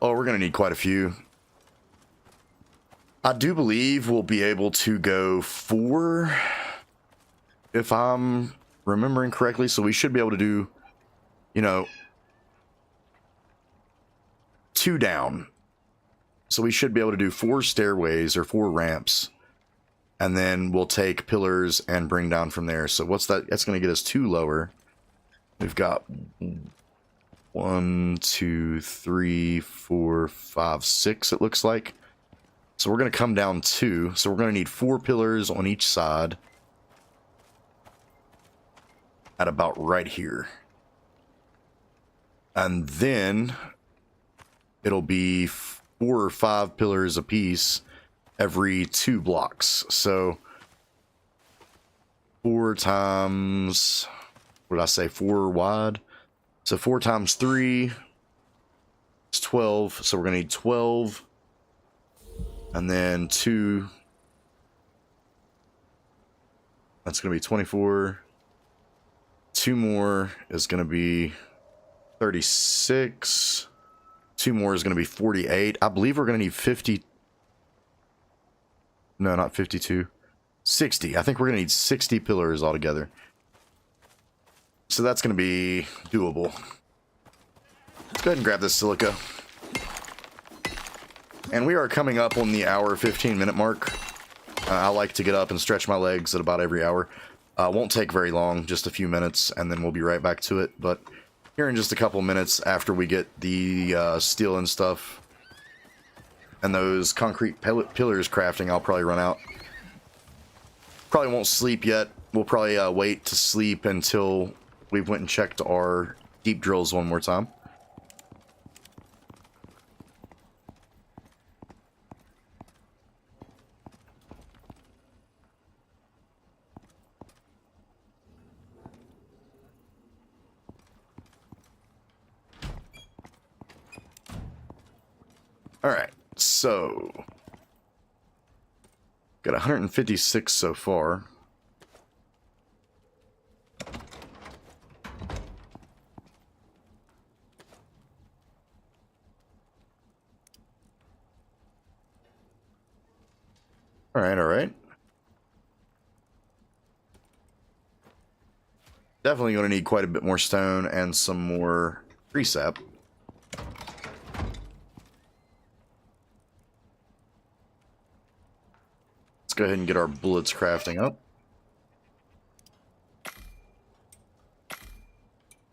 Oh, we're going to need quite a few. I do believe we'll be able to go 4 if I'm remembering correctly, so we should be able to do, you know, 2 down. So we should be able to do 4 stairways or 4 ramps. And then we'll take pillars and bring down from there. So what's that? That's going to get us 2 lower. We've got 1, 2, 3, 4, 5, 6, it looks like. So we're going to come down 2. So we're going to need 4 pillars on each side. At about right here. And then it'll be 4 or 5 pillars apiece every 2 blocks. So 4 times, what did I say, 4 wide? So 4 times 3 is 12. So we're going to need 12. And then 2. That's going to be 24. 2 more is going to be 36. 2 more is going to be 48. I believe we're going to need 50. No, not 52. 60. I think we're going to need 60 pillars altogether. So that's going to be doable. Let's go ahead and grab this silica. And we are coming up on the hour 15-minute mark. I like to get up and stretch my legs at about every hour. Won't take very long, just a few minutes, and then we'll be right back to it. But here in just a couple minutes, after we get the steel and stuff, and those concrete pillars crafting, I'll probably run out. Probably won't sleep yet. We'll probably wait to sleep until we've went and checked our deep drills one more time. Alright, so got 156 so far. Alright. Definitely going to need quite a bit more stone and some more tree sap. Let's go ahead and get our bullets crafting up.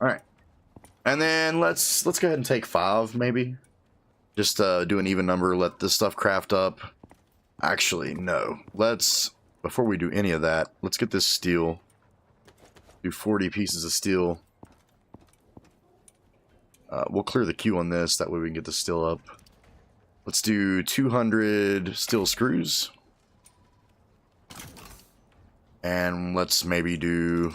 Alright. And then let's go ahead and take 5, maybe. Just do an even number, let this stuff craft up. Actually, no. Before we do any of that, let's get this steel. Do 40 pieces of steel. We'll clear the queue on this, that way we can get the steel up. Let's do 200 steel screws. And let's maybe do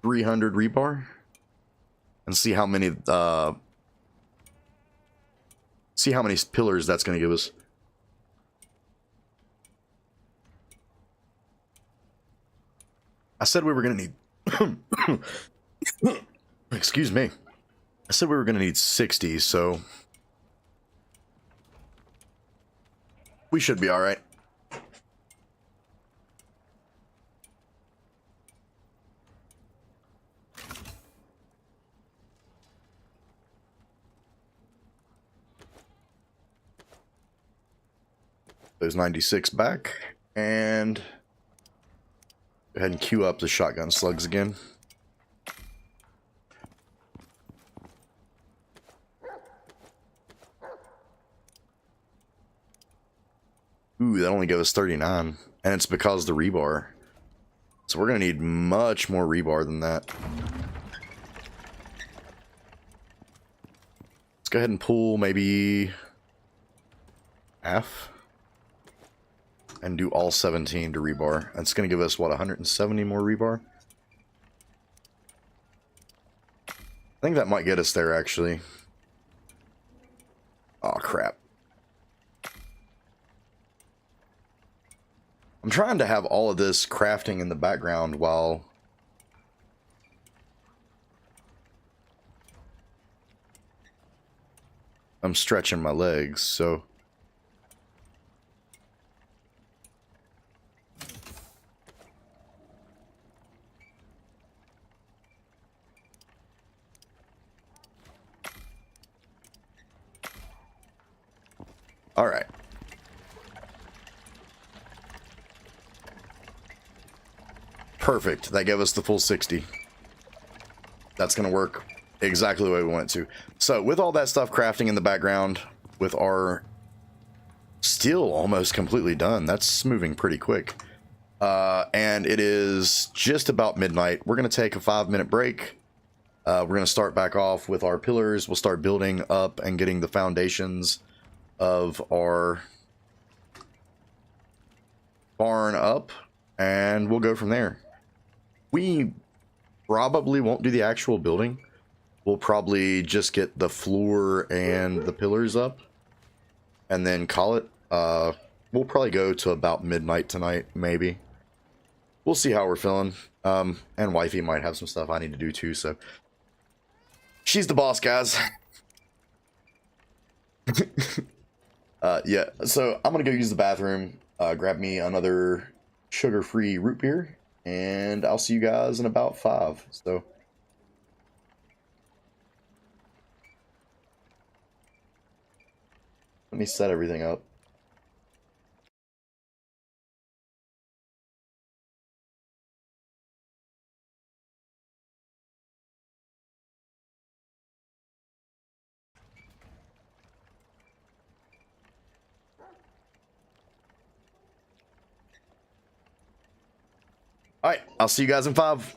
300 rebar. And see how many pillars that's going to give us. I said we were going to need excuse me. I said we were going to need 60, so we should be all right. Those 96 back, and go ahead and queue up the shotgun slugs again. Ooh, that only gave us 39, and it's because of the rebar. So we're going to need much more rebar than that. Let's go ahead and pull maybe half. And do all 17 to rebar. That's going to give us, what, 170 more rebar? I think that might get us there, actually. Oh, crap. I'm trying to have all of this crafting in the background while I'm stretching my legs, so All right. Perfect. That gave us the full 60. That's going to work exactly the way we want it to. So with all that stuff crafting in the background, with our steel almost completely done, that's moving pretty quick. And it is just about midnight. We're going to take a 5-minute break. We're going to start back off with our pillars. We'll start building up and getting the foundations of our barn up, and we'll go from there. We probably won't do the actual building. We'll probably just get the floor and the pillars up and then call it. We'll probably go to about midnight tonight, maybe. We'll see how we're feeling. And wifey might have some stuff I need to do too, so she's the boss, guys. Yeah, so I'm gonna go use the bathroom, grab me another sugar-free root beer, and I'll see you guys in about 5. So let me set everything up. All right, I'll see you guys in 5.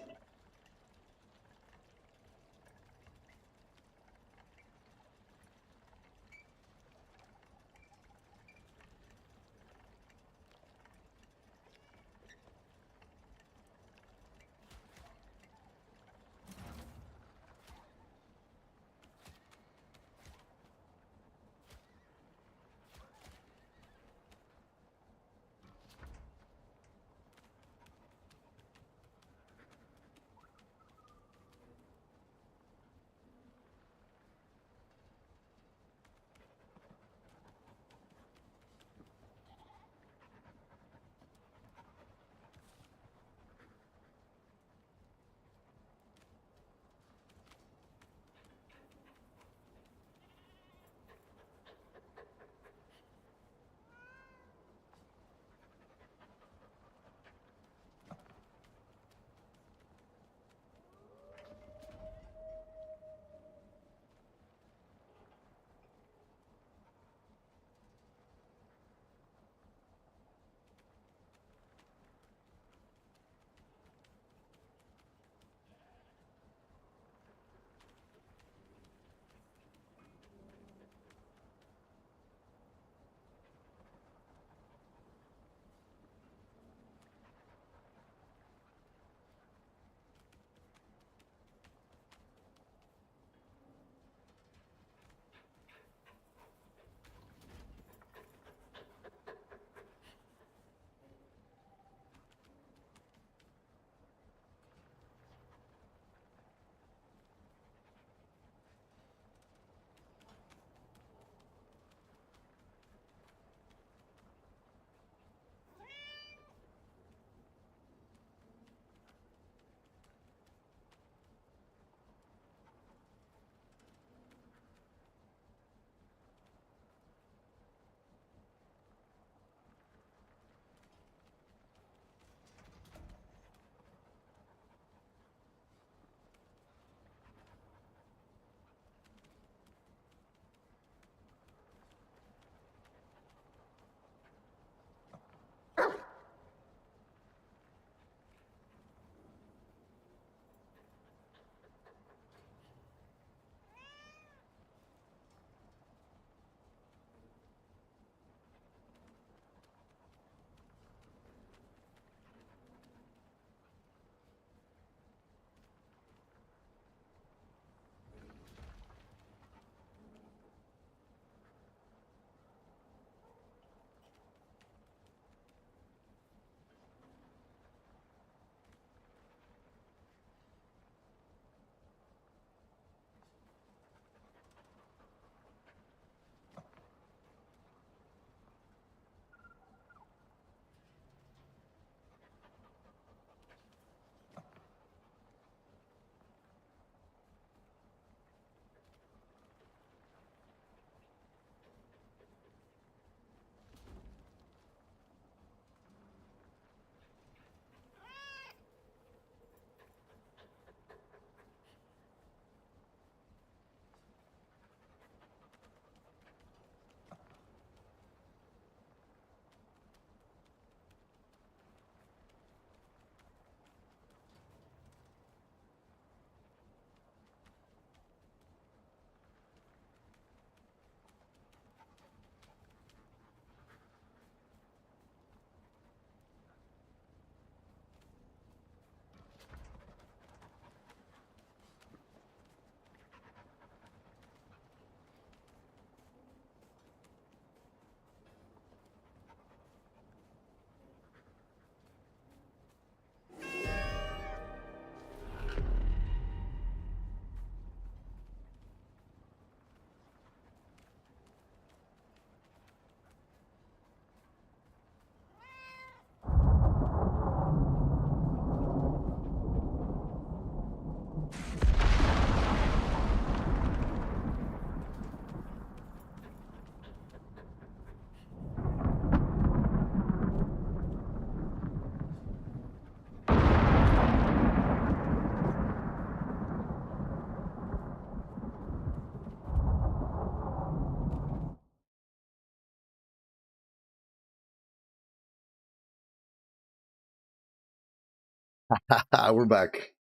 We're back.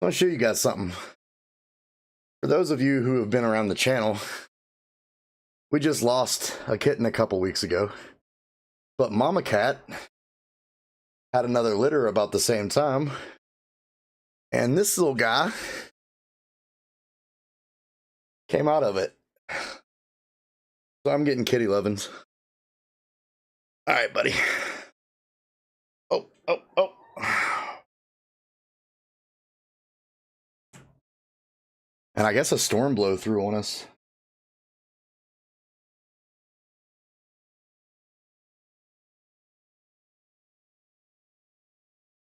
I want to show you guys something. For those of you who have been around the channel, we just lost a kitten a couple weeks ago. But Mama Cat had another litter about the same time. And this little guy came out of it. So I'm getting kitty lovins. All right, buddy. Oh. And I guess a storm blow through on us.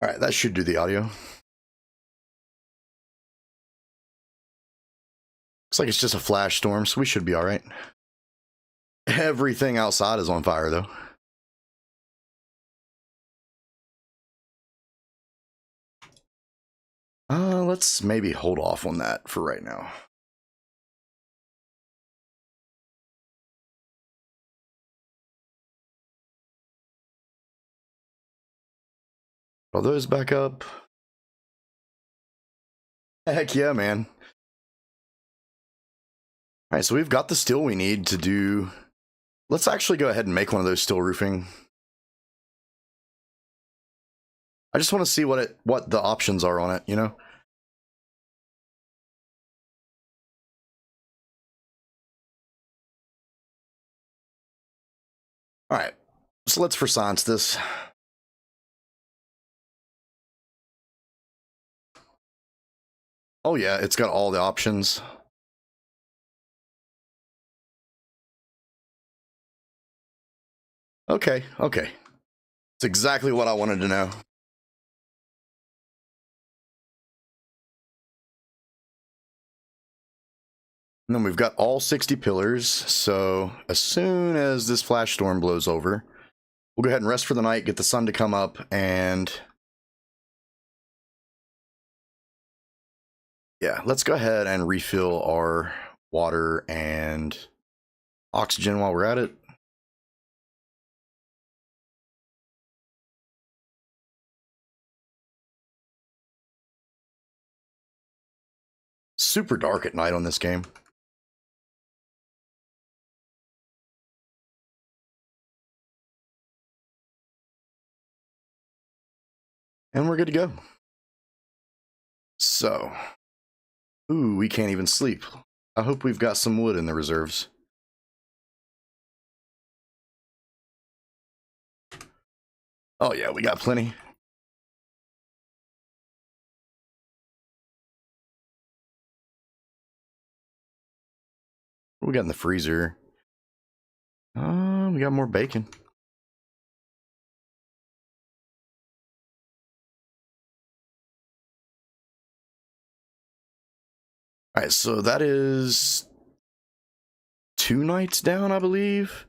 All right, that should do the audio. Looks like it's just a flash storm, so we should be all right. Everything outside is on fire, though. Let's maybe hold off on that for right now. Are those back up? Heck yeah, man. All right, so we've got the steel we need to do. Let's actually go ahead and make one of those steel roofing. I just want to see what the options are on it, you know? All right, so let's for science this. Oh yeah, it's got all the options. Okay. It's exactly what I wanted to know. And then we've got all 60 pillars, so as soon as this flash storm blows over, we'll go ahead and rest for the night, get the sun to come up, and yeah, let's go ahead and refill our water and oxygen while we're at it. Super dark at night on this game. And we're good to go. So, ooh, we can't even sleep. I hope we've got some wood in the reserves. Oh yeah, we got plenty. What we got in the freezer? We got more bacon. All right, so that is 2 nights down, I believe.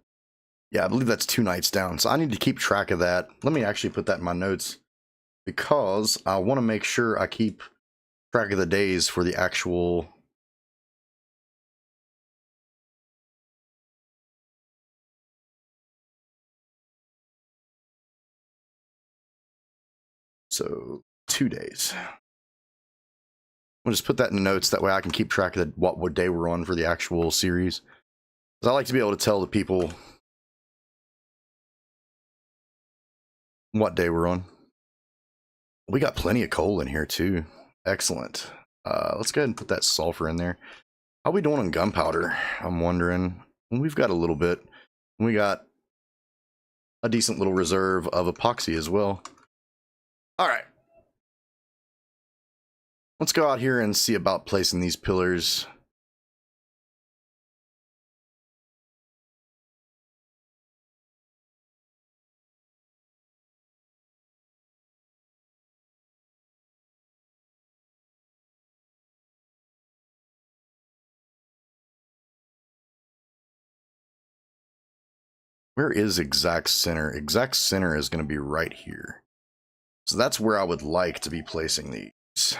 Yeah, I believe that's 2 nights down. So I need to keep track of that. Let me actually put that in my notes because I want to make sure I keep track of the days for the actual. So 2 days. We'll just put that in the notes. That way I can keep track of what day we're on for the actual series. Because I like to be able to tell the people what day we're on. We got plenty of coal in here too. Excellent. Let's go ahead and put that sulfur in there. How are we doing on gunpowder? I'm wondering. We've got a little bit. We got a decent little reserve of epoxy as well. All right. Let's go out here and see about placing these pillars. Where is exact center? Exact center is going to be right here. So that's where I would like to be placing these.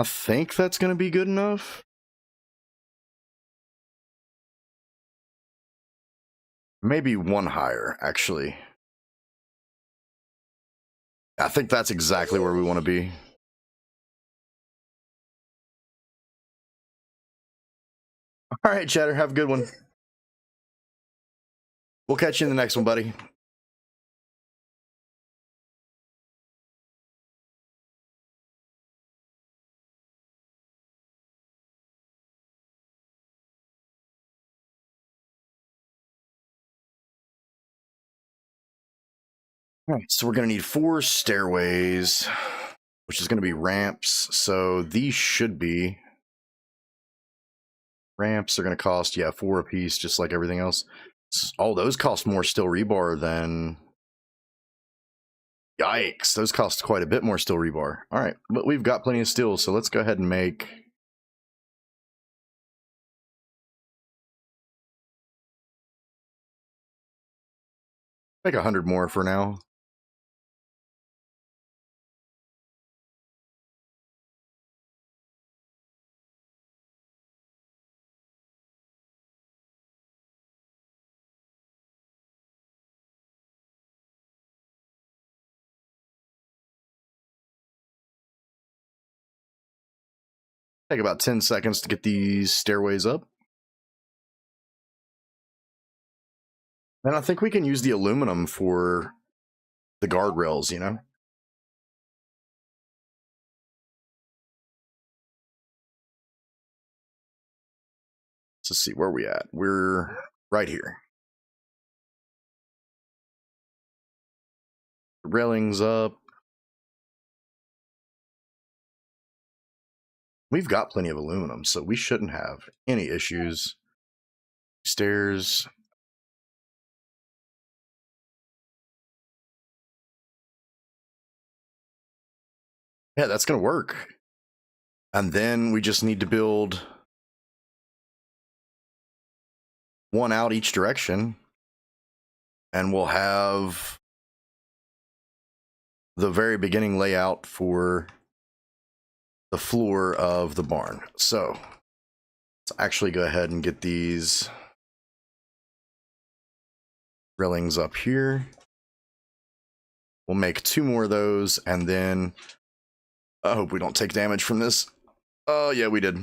I think that's going to be good enough. Maybe one higher, actually. I think that's exactly where we want to be. All right, Cheddar, have a good one. We'll catch you in the next one, buddy. All right, so we're going to need 4 stairways, which is going to be ramps. So these should be... Ramps are going to cost, yeah, 4 apiece, just like everything else. Oh, those cost more steel rebar than... Yikes, those cost quite a bit more steel rebar. All right, but we've got plenty of steel, so let's go ahead and make... Make 100 more for now. Take about 10 seconds to get these stairways up. And I think we can use the aluminum for the guardrails, you know? Let's see, where are we at? We're right here. The railings up. We've got plenty of aluminum, so we shouldn't have any issues. Stairs. Yeah, that's going to work. And then we just need to build one out each direction. And we'll have the very beginning layout for the floor of the barn. So let's actually go ahead and get these railings up here. We'll make 2 more of those, and then I hope we don't take damage from this. Oh, yeah, we did.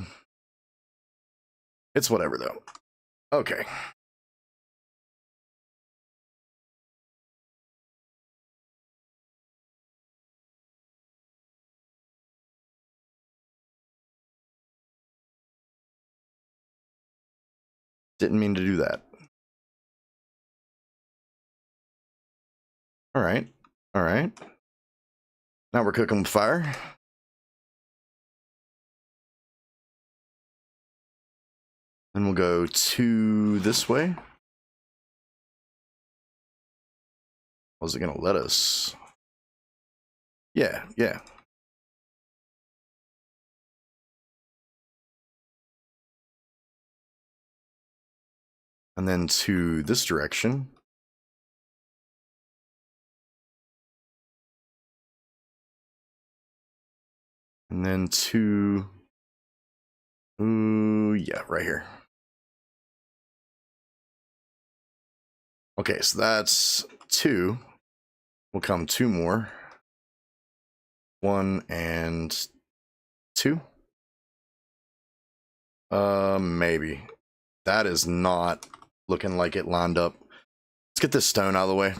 It's whatever, though. Okay. Didn't mean to do that. All right. All right. Now we're cooking with fire. Then we'll go to this way. Was it going to let us? Yeah, yeah. And then to this direction. And then to... Ooh, yeah, right here. Okay, so that's 2. Will come 2 more. 1 and 2. Maybe. That is not looking like it lined up. Let's get this stone out of the way.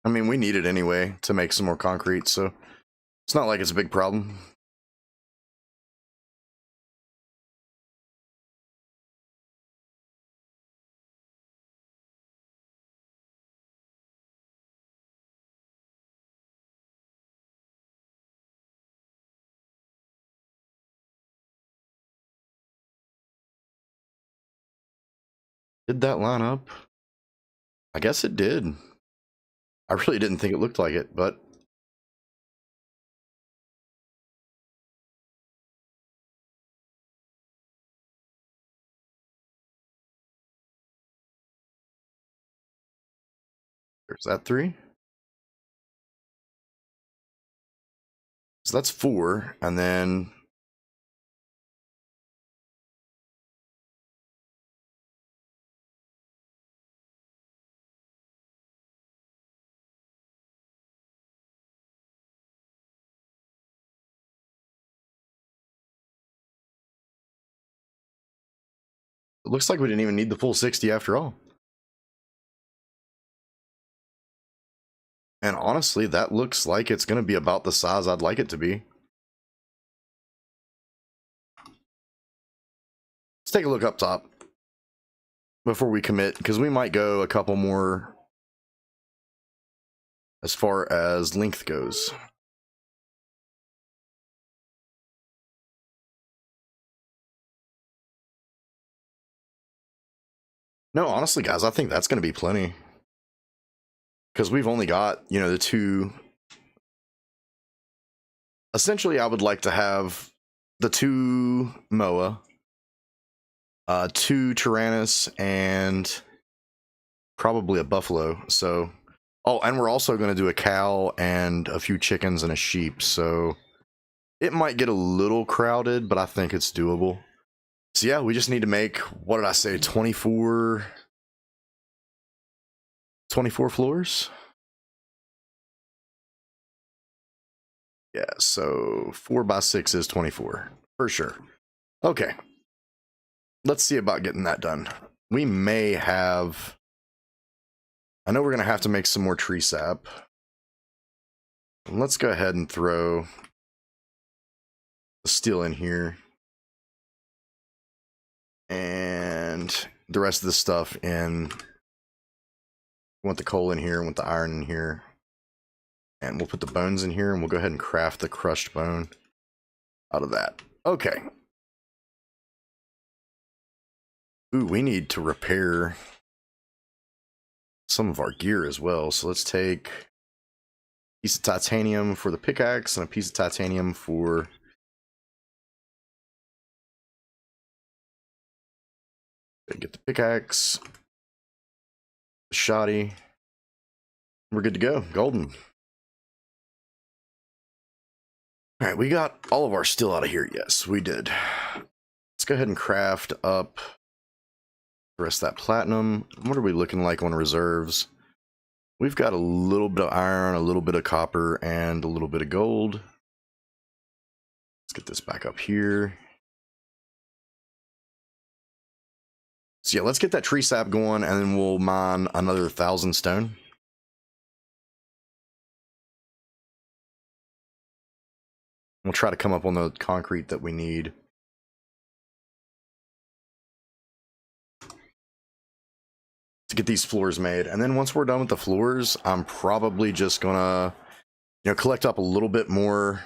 I mean, we need it anyway to make some more concrete, so it's not like it's a big problem. Did that line up? I guess it did. I really didn't think it looked like it, but there's that 3. So that's 4, and then it looks like we didn't even need the full 60 after all. And honestly, that looks like it's going to be about the size I'd like it to be. Let's take a look up top before we commit, because we might go a couple more as far as length goes. No, honestly, guys, I think that's going to be plenty. Because we've only got, you know, the 2. Essentially, I would like to have the 2 Moa, 2 Tyrannus, and probably a buffalo. So, oh, and we're also going to do a cow and a few chickens and a sheep. So it might get a little crowded, but I think it's doable. So yeah, we just need to make, what did I say, 24 floors? Yeah, so 4 by 6 is 24, for sure. Okay, let's see about getting that done. We may have, I know we're going to have to make some more tree sap. Let's go ahead and throw the steel in here. And the rest of the stuff in. We want the coal in here, we want the iron in here. And we'll put the bones in here, and we'll go ahead and craft the crushed bone out of that. Okay. Ooh, we need to repair some of our gear as well. So let's take a piece of titanium for the pickaxe and a piece of titanium for get the pickaxe, the shoddy. We're good to go. Golden. All right, we got all of our steel out of here. Yes, we did. Let's go ahead and craft up the rest of that platinum. What are we looking like on reserves? We've got a little bit of iron, a little bit of copper, and a little bit of gold. Let's get this back up here. So yeah, let's get that tree sap going, and then we'll mine another 1,000 stone. We'll try to come up on the concrete that we need. To get these floors made. And then once we're done with the floors, I'm probably just gonna, you know, collect up a little bit more.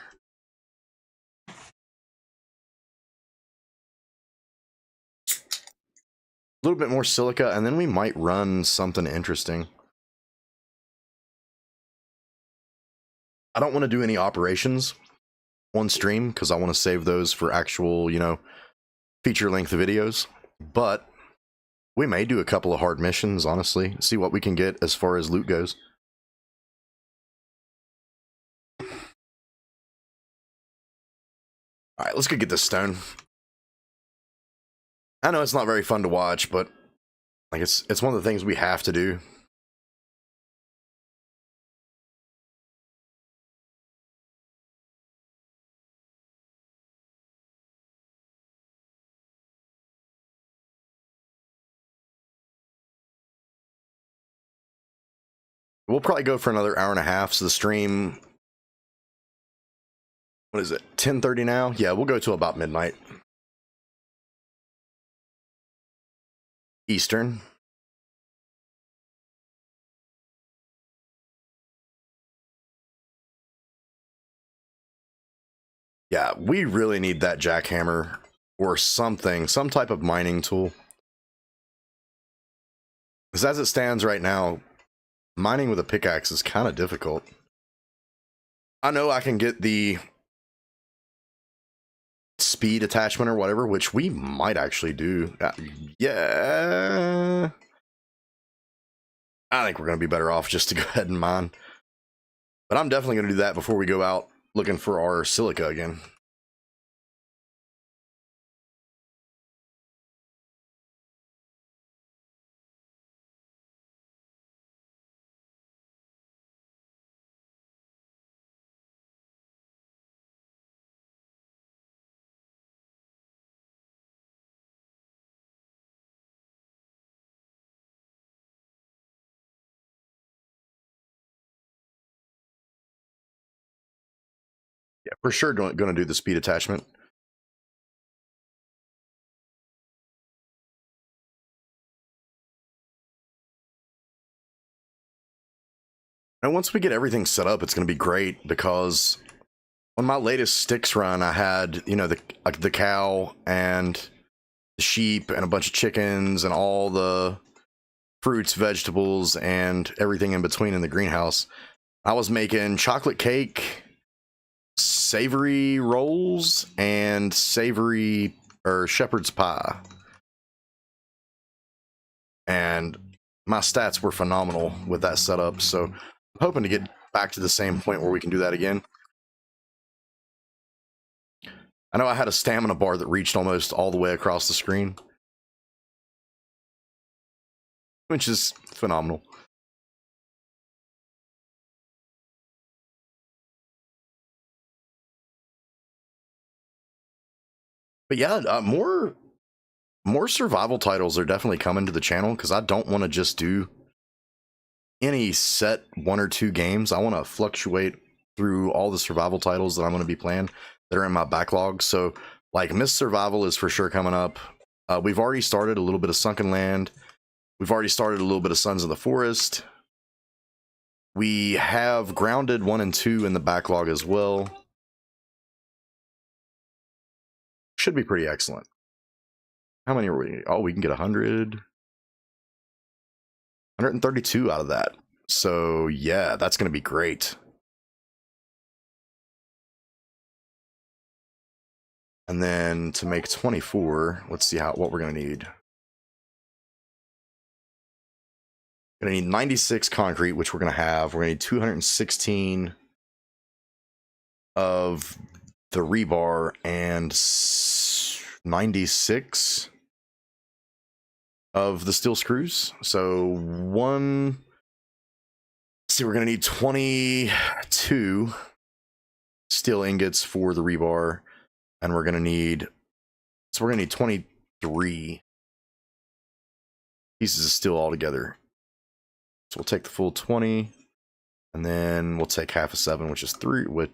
A little bit more silica, and then we might run something interesting. I don't want to do any operations on stream because I want to save those for actual, you know, feature length videos. But we may do a couple of hard missions, honestly. See what we can get as far as loot goes. Alright, let's go get this stone. I know it's not very fun to watch, but like it's one of the things we have to do. We'll probably go for another hour and a half, so the stream, what is it, 10:30 now? Yeah, we'll go till about midnight. Eastern. Yeah, we really need that jackhammer or something, some type of mining tool. Because as it stands right now, Mining with a pickaxe is kind of difficult. I know I can get the speed attachment or whatever, which we might actually do. Yeah. I think we're going to be better off just to go ahead and mine. But I'm definitely going to do that before we go out looking for our silica again. Yeah, for sure going to do the speed attachment. And once we get everything set up, it's going to be great because on my latest sticks run, I had, you know, the cow and the sheep and a bunch of chickens and all the fruits, vegetables, and everything in between in the greenhouse. I was making chocolate cake, savory rolls, and savory or shepherd's pie. And my stats were phenomenal with that setup, so I'm hoping to get back to the same point where we can do that again. I know I had a stamina bar that reached almost all the way across the screen, which is phenomenal. But yeah, more survival titles are definitely coming to the channel because I don't want to just do any set 1 or 2 games. I want to fluctuate through all the survival titles that I'm going to be playing that are in my backlog. So like Myst Survival is for sure coming up. We've already started a little bit of Sunken Land. We've already started a little bit of Sons of the Forest. We have Grounded 1 and 2 in the backlog as well. Should be pretty excellent. How many are we? Oh, we can get 100. 132 out of that. So yeah, that's going to be great. And then to make 24, let's see what we're going to need. We're going to need 96 concrete, which we're going to have. We're going to need 216 of the rebar and 96 of the steel screws. So let's see, we're going to need 22 steel ingots for the rebar. And we're going to need 23 pieces of steel altogether. So we'll take the full 20, and then we'll take half of 7, which is 3. With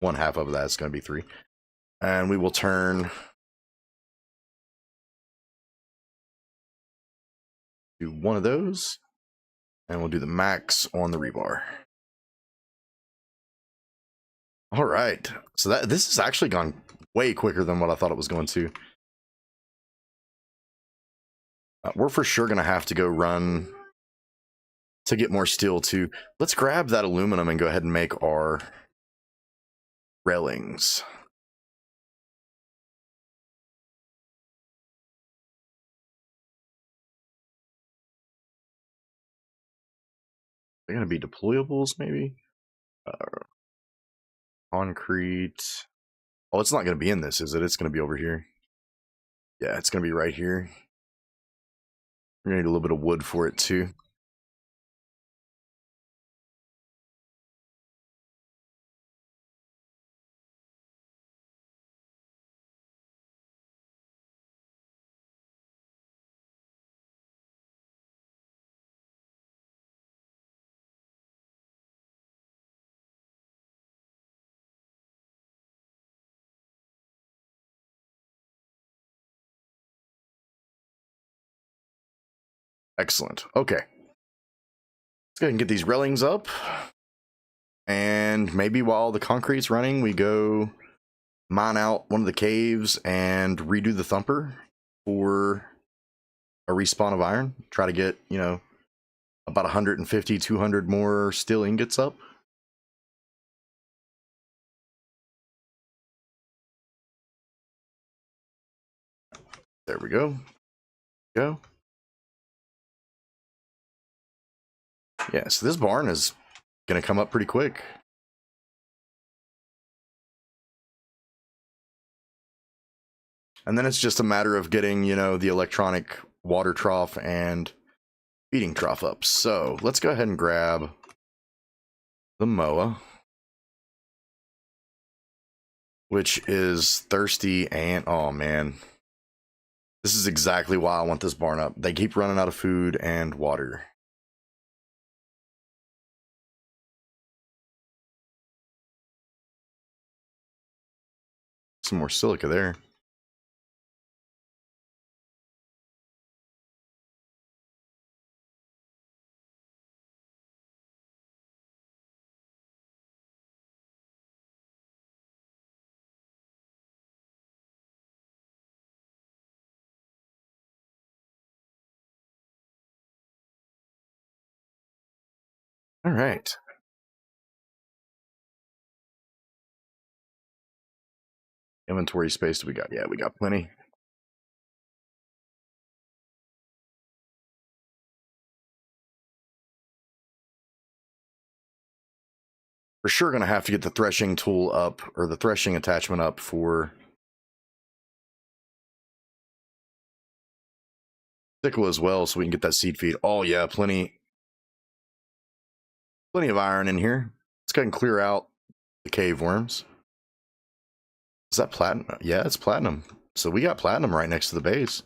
1/2 of that is going to be 3. And we will turn to one of those, and we'll do the max on the rebar. All right, so this has actually gone way quicker than what I thought it was going to. We're for sure going to have to go run to get more steel too. Let's grab that aluminum and go ahead and make our railings. They're going to be deployables, maybe? Concrete. Oh, it's not going to be in this, is it? It's going to be over here. Yeah, it's going to be right here. We're going to need a little bit of wood for it too. Excellent. Okay. Let's go ahead and get these railings up. And maybe while the concrete's running, we go mine out one of the caves and redo the thumper for a respawn of iron. Try to get, you know, about 150, 200 more steel ingots up. There we go. Go. Yeah, so this barn is going to come up pretty quick. And then it's just a matter of getting, you know, the electronic water trough and feeding trough up. So let's go ahead and grab the MOA, which is thirsty and, oh man, this is exactly why I want this barn up. They keep running out of food and water. Some more silica there. All right. Inventory space do we got? Yeah, we got plenty. For sure going to have to get the threshing tool up, or the threshing attachment up for sickle as well, so we can get that seed feed. Oh yeah, plenty of iron in here. Let's go ahead and clear out the cave worms. Is that platinum? Yeah, it's platinum. So we got platinum right next to the base.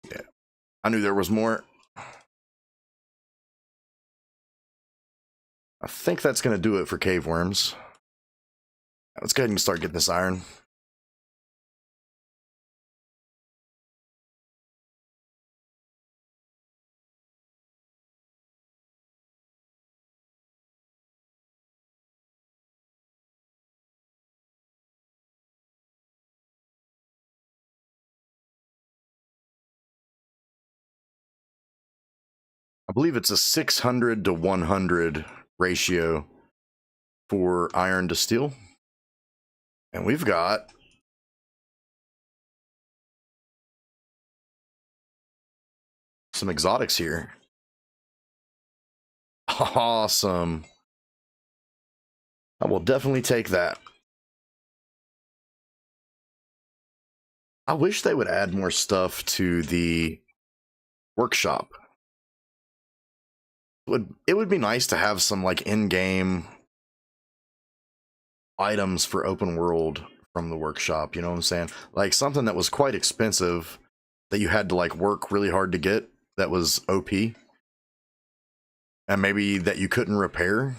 Yeah, I knew there was more. I think that's going to do it for cave worms. Let's go ahead and start getting this iron. I believe it's a 600 to 100 ratio for iron to steel. And we've got some exotics here. Awesome. I will definitely take that. I wish they would add more stuff to the workshop. It would be nice to have some like in-game items for open world from the workshop, you know what I'm saying? Like something that was quite expensive that you had to like work really hard to get, that was OP. And maybe that you couldn't repair.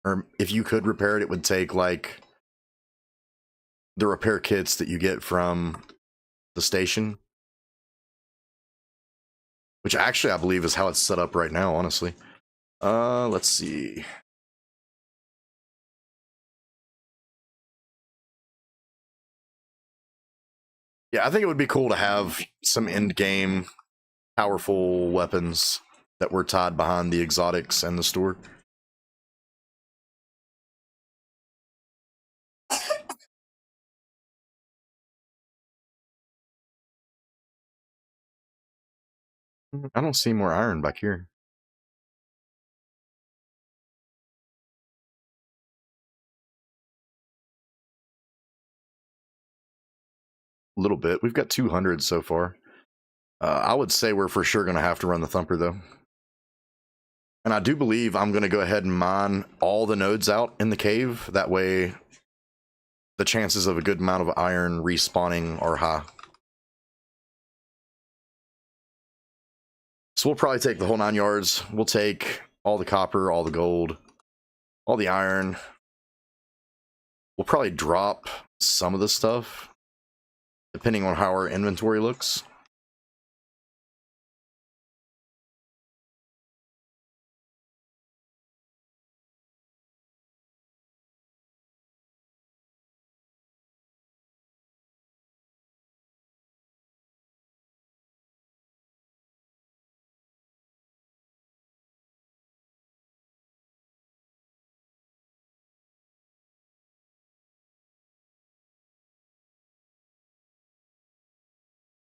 Or if you could repair it, it would take like the repair kits that you get from the station. Which actually I believe is how it's set up right now, honestly. Let's see. Yeah, I think it would be cool to have some end game powerful weapons that were tied behind the exotics and the store. I don't see more iron back here. A little bit. We've got 200 so far. I would say we're for sure going to have to run the thumper though. And I do believe I'm going to go ahead and mine all the nodes out in the cave. That way the chances of a good amount of iron respawning are high. So we'll probably take the whole 9 yards. We'll take all the copper, all the gold, all the iron. We'll probably drop some of the stuff, depending on how our inventory looks.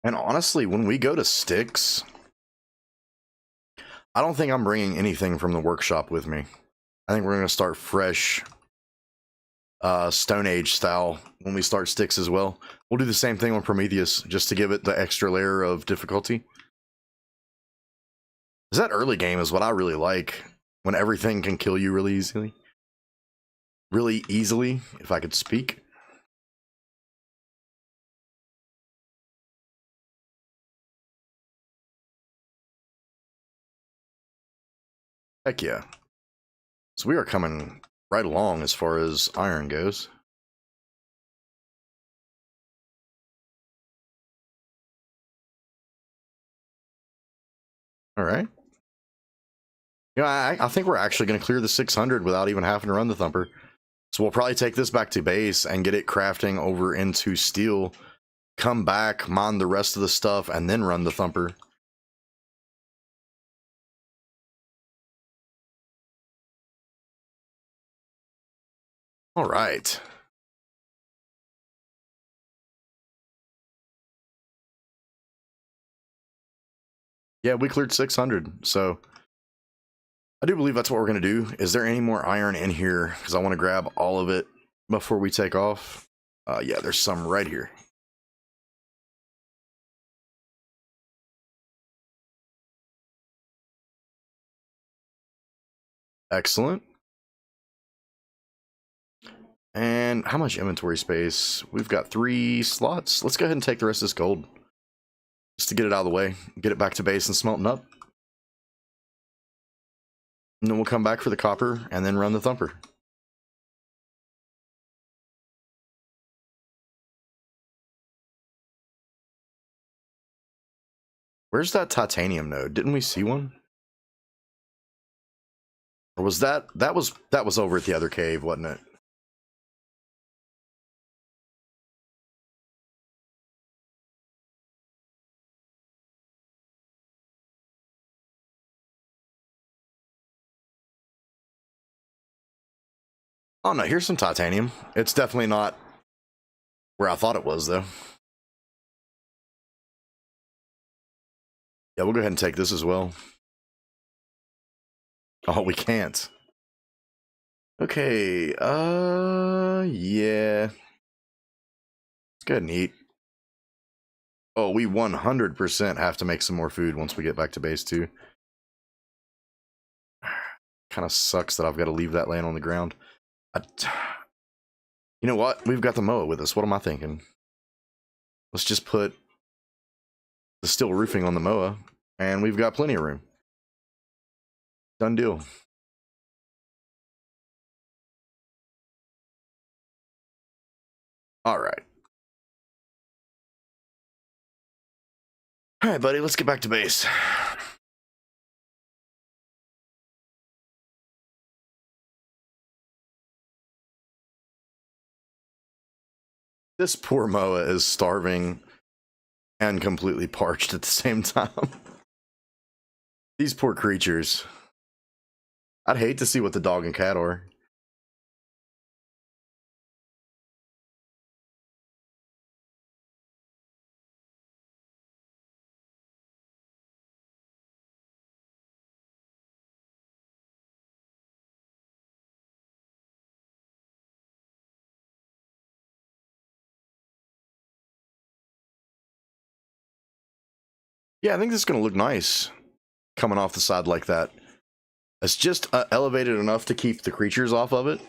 And honestly, when we go to sticks, I don't think I'm bringing anything from the workshop with me. I think we're going to start fresh, Stone Age style when we start sticks as well. We'll do the same thing on Prometheus, just to give it the extra layer of difficulty. Because that early game is what I really like, when everything can kill you really easily. Really easily, if I could speak. Heck yeah. So we are coming right along as far as iron goes. All right. You know, I think we're actually going to clear the 600 without even having to run the Thumper. So we'll probably take this back to base and get it crafting over into steel. Come back, mine the rest of the stuff, and then run the Thumper. All right. Yeah, we cleared 600, so I do believe that's what we're going to do. Is there any more iron in here? Because I want to grab all of it before we take off. Yeah, there's some right here. Excellent. And how much inventory space? We've got 3 slots. Let's go ahead and take the rest of this gold. Just to get it out of the way. Get it back to base and smelting up. And then we'll come back for the copper and then run the Thumper. Where's that titanium node? Didn't we see one? Or was that was over at the other cave, wasn't it? Oh no, here's some titanium. It's definitely not where I thought it was though. Yeah, we'll go ahead and take this as well. Oh, we can't. Okay, yeah. Let's go ahead and eat. Oh, we 100% have to make some more food once we get back to base too. Kind of sucks that I've got to leave that laying on the ground. You know what? We've got the moa with us. What am I thinking? Let's just put the steel roofing on the moa, and we've got plenty of room. Done deal. All right. All right, buddy, let's get back to base. This poor moa is starving and completely parched at the same time. These poor creatures. I'd hate to see what the dog and cat are. Yeah, I think this is going to look nice coming off the side like that. It's just elevated enough to keep the creatures off of it.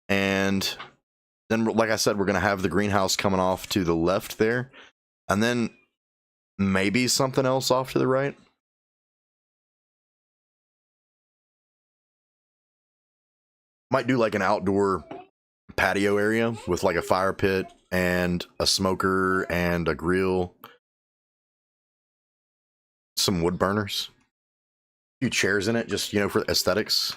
And then, like I said, we're going to have the greenhouse coming off to the left there. And then maybe something else off to the right. Might do like an outdoor patio area with like a fire pit and a smoker and a grill. Some wood burners. A few chairs in it, just, you know, for aesthetics.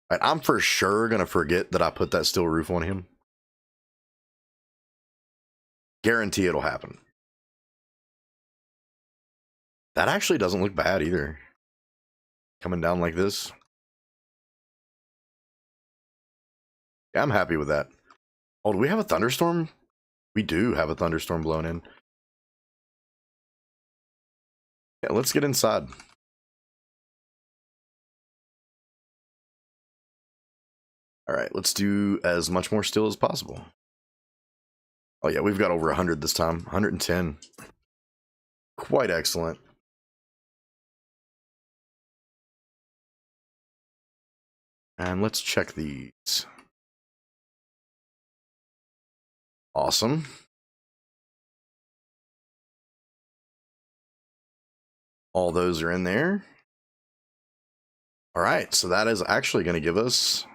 Right, I'm for sure gonna forget that I put that steel roof on him. Guarantee it'll happen. That actually doesn't look bad either. Coming down like this. Yeah, I'm happy with that. Oh, do we have a thunderstorm? We do have a thunderstorm blowing in. Yeah, let's get inside. All right, let's do as much more steel as possible. Oh yeah, we've got over 100 this time. 110. Quite excellent. And let's check these. Awesome. All those are in there. All right, so that is actually going to give us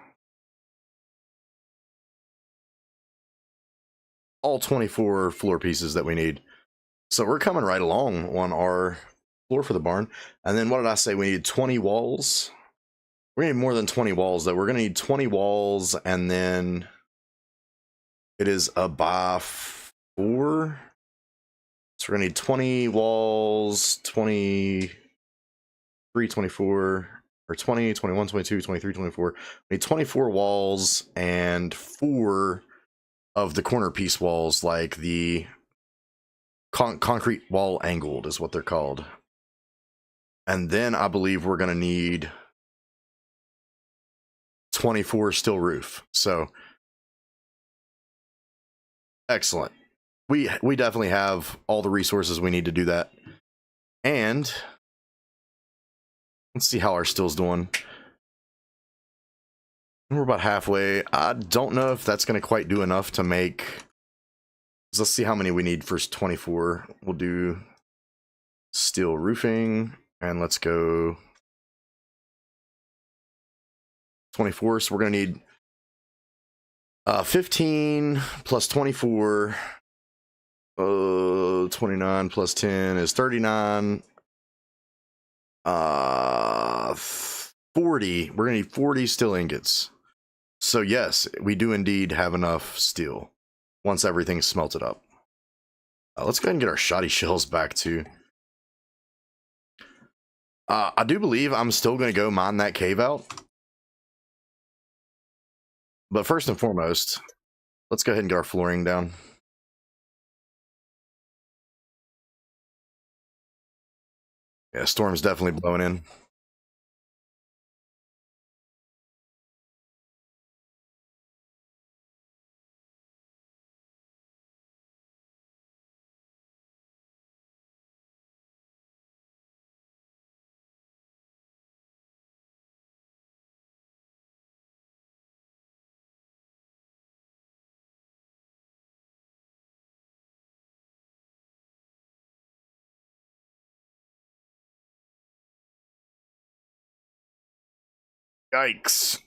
all 24 floor pieces that we need. So we're coming right along on our floor for the barn. And then what did I say? We need 20 walls. We need more than 20 walls, though. We're going to need 20 walls, and then it is a by 4. So we're going to need 20 walls, 23, 24, or 20, 21, 22, 23, 24. We need 24 walls and 4 of the corner piece walls, like the concrete wall angled is what they're called. And then I believe we're going to need 24 steel roof. So excellent. We definitely have all the resources we need to do that. And let's see how our steel's doing. We're about halfway. I don't know if that's going to quite do enough to make. Let's see how many we need for 24. We'll do steel roofing, and let's go 24. So we're going to need 15 plus 24. 29 plus 10 is 39. 40. We're going to need 40 steel ingots. So yes, we do indeed have enough steel once everything's smelted up. Let's go ahead and get our shoddy shells back too. I do believe I'm still going to go mine that cave out. But first and foremost, let's go ahead and get our flooring down. Yeah, storm's definitely blowing in. Yikes.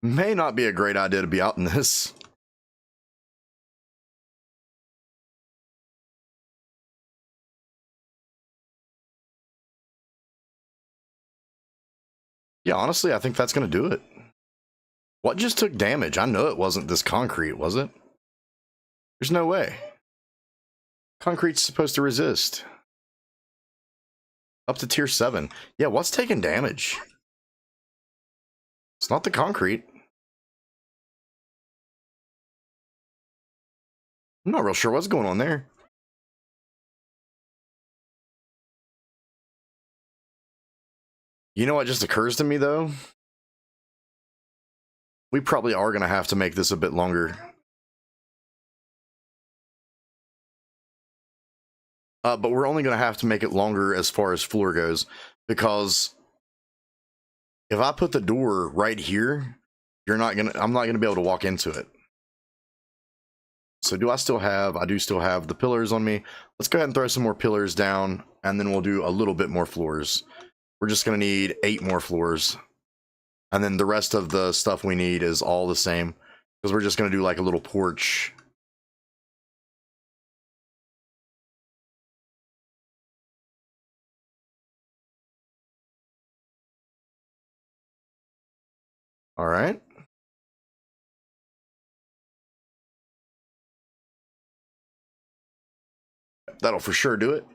May not be a great idea to be out in this. Yeah, honestly, I think that's going to do it. What just took damage? I know it wasn't this concrete, was it? There's no way. Concrete's supposed to resist. Up to tier 7. Yeah, what's taking damage? It's not the concrete. I'm not real sure what's going on there. You know what just occurs to me, though? We probably are going to have to make this a bit longer. But we're only going to have to make it longer as far as floor goes, because if I put the door right here, I'm not going to be able to walk into it. So I do still have the pillars on me. Let's go ahead and throw some more pillars down, and then we'll do a little bit more floors. We're just going to need 8 more floors. And then the rest of the stuff we need is all the same, because we're just going to do like a little porch. All right. That'll for sure do it.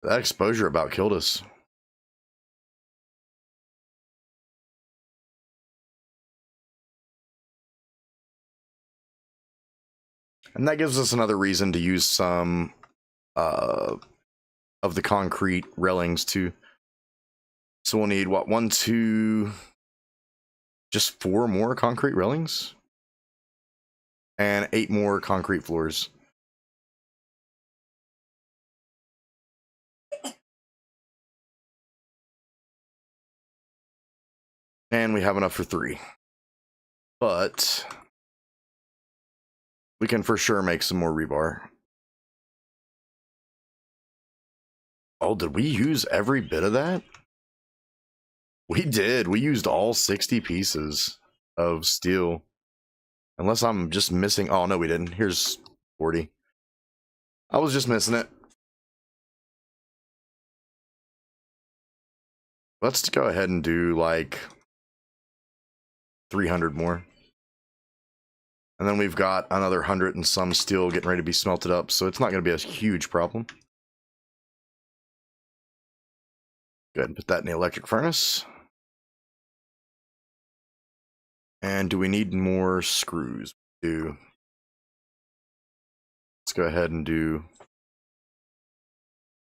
That exposure about killed us. And that gives us another reason to use some of the concrete railings too. So we'll need what, 1, 2, just 4 more concrete railings? And 8 more concrete floors. And we have enough for 3. But we can for sure make some more rebar. Oh, did we use every bit of that? We did. We used all 60 pieces of steel. Unless I'm just missing. Oh, no, we didn't. Here's 40. I was just missing it. Let's go ahead and do like 300 more. And then we've got another 100 and some steel getting ready to be smelted up. So it's not going to be a huge problem. Go ahead and put that in the electric furnace. And do we need more screws? We do. Let's go ahead and do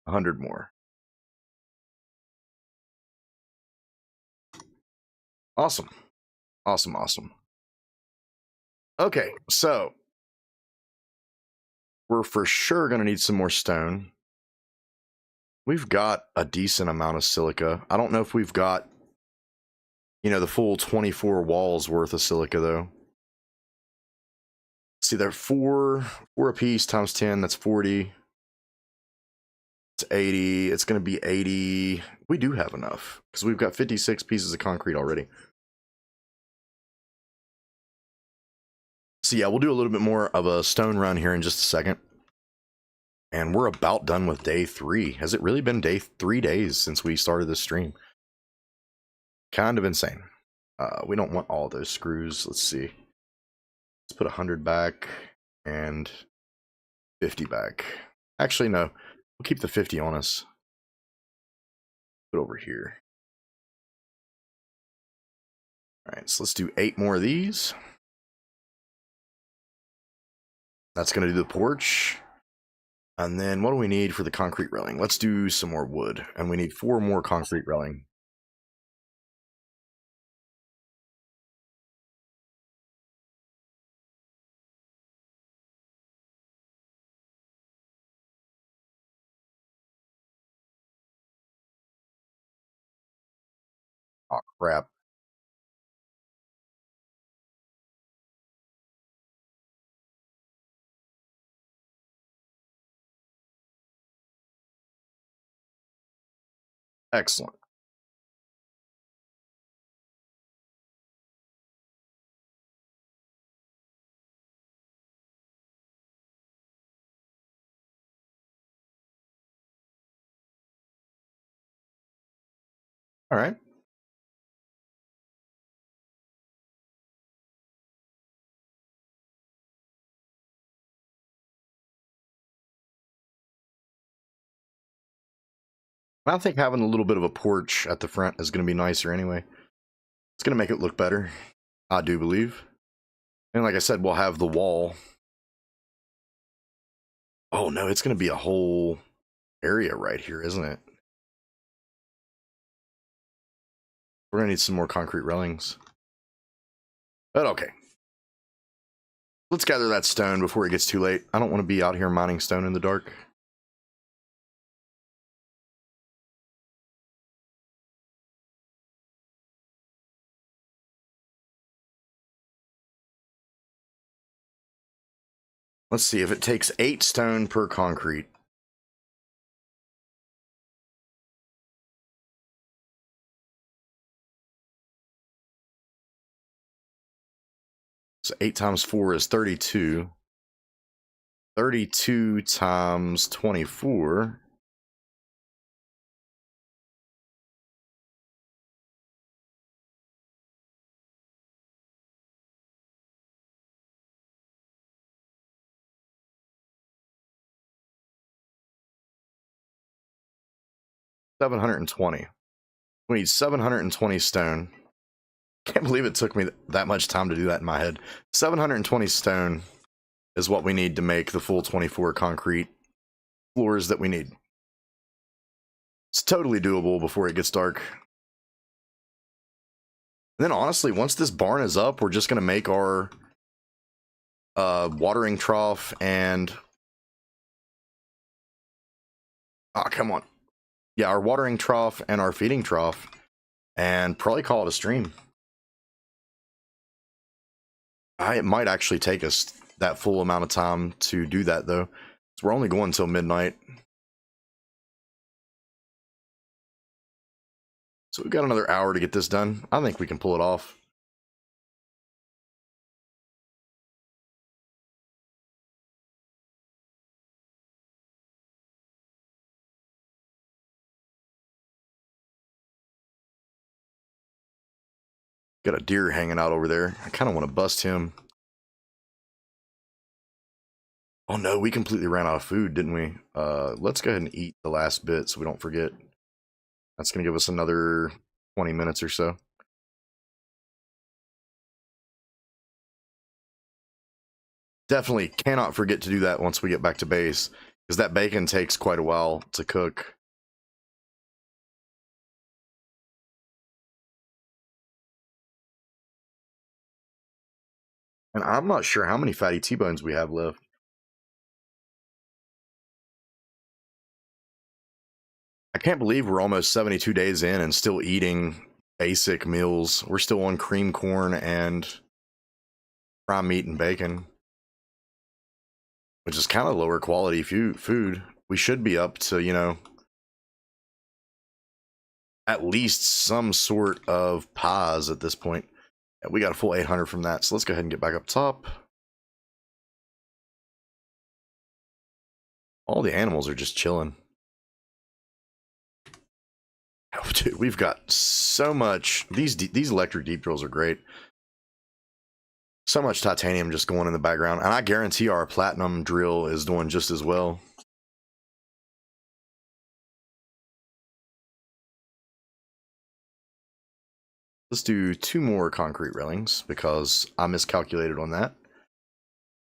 100 more. Awesome. Awesome, awesome. Okay, so we're for sure going to need some more stone. We've got a decent amount of silica. I don't know if we've got, the full 24 walls worth of silica, though. See, they're 4 a piece times 10, that's 40. It's 80. It's going to be 80. We do have enough, because we've got 56 pieces of concrete already. So yeah, we'll do a little bit more of a stone run here in just a second. And we're about done with day 3. Has it really been 3 days since we started this stream? Kind of insane. We don't want all those screws. Let's see. Let's put 100 back and 50 back. Actually, no. We'll keep the 50 on us. Put it over here. All right, so let's do 8 more of these. That's going to do the porch. And then what do we need for the concrete railing? Let's do some more wood. And we need 4 more concrete railing. Oh, crap. Excellent. All right. I think having a little bit of a porch at the front is going to be nicer anyway. It's going to make it look better, I do believe. And like I said, we'll have the wall. Oh, no, it's going to be a whole area right here, isn't it? We're going to need some more concrete railings. But okay. Let's gather that stone before it gets too late. I don't want to be out here mining stone in the dark. Let's see if it takes 8 stone per concrete. So 8 times 4 is 32. 32 times 24. 720. We need 720 stone. Can't believe it took me that much time to do that in my head. 720 stone is what we need to make the full 24 concrete floors that we need. It's totally doable before it gets dark. And then honestly, once this barn is up, we're just going to make our watering trough and... Ah, come on. Yeah, our watering trough and our feeding trough, and probably call it a stream. It might actually take us that full amount of time to do that, though. So we're only going until midnight. So we've got another hour to get this done. I think we can pull it off. Got a deer hanging out over there. I kind of want to bust him. Oh no, we completely ran out of food, didn't we? Let's go ahead and eat the last bit so we don't forget. That's going to give us another 20 minutes or so. Definitely cannot forget to do that once we get back to base, because that bacon takes quite a while to cook. And I'm not sure how many fatty T-bones we have left. I can't believe we're almost 72 days in and still eating basic meals. We're still on cream corn and prime meat and bacon, which is kind of lower quality food. We should be up to, you know, at least some sort of pies at this point. We got a full 800 from that, so let's go ahead and get back up top. All the animals are just chilling. Oh, dude, we've got so much. These electric deep drills are great. So much titanium just going in the background, and I guarantee our platinum drill is doing just as well. Let's do 2 more concrete railings because I miscalculated on that.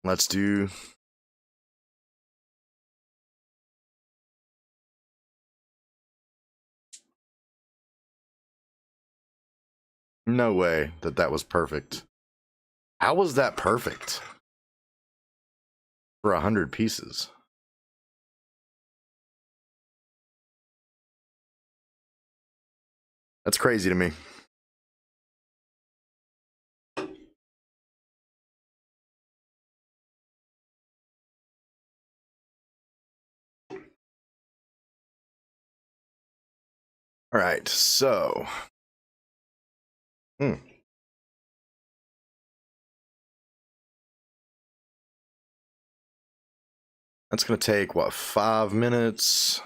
Let's do... No way that that was perfect. How was that perfect? For 100 pieces. That's crazy to me. All right, so... That's going to take, what, 5 minutes?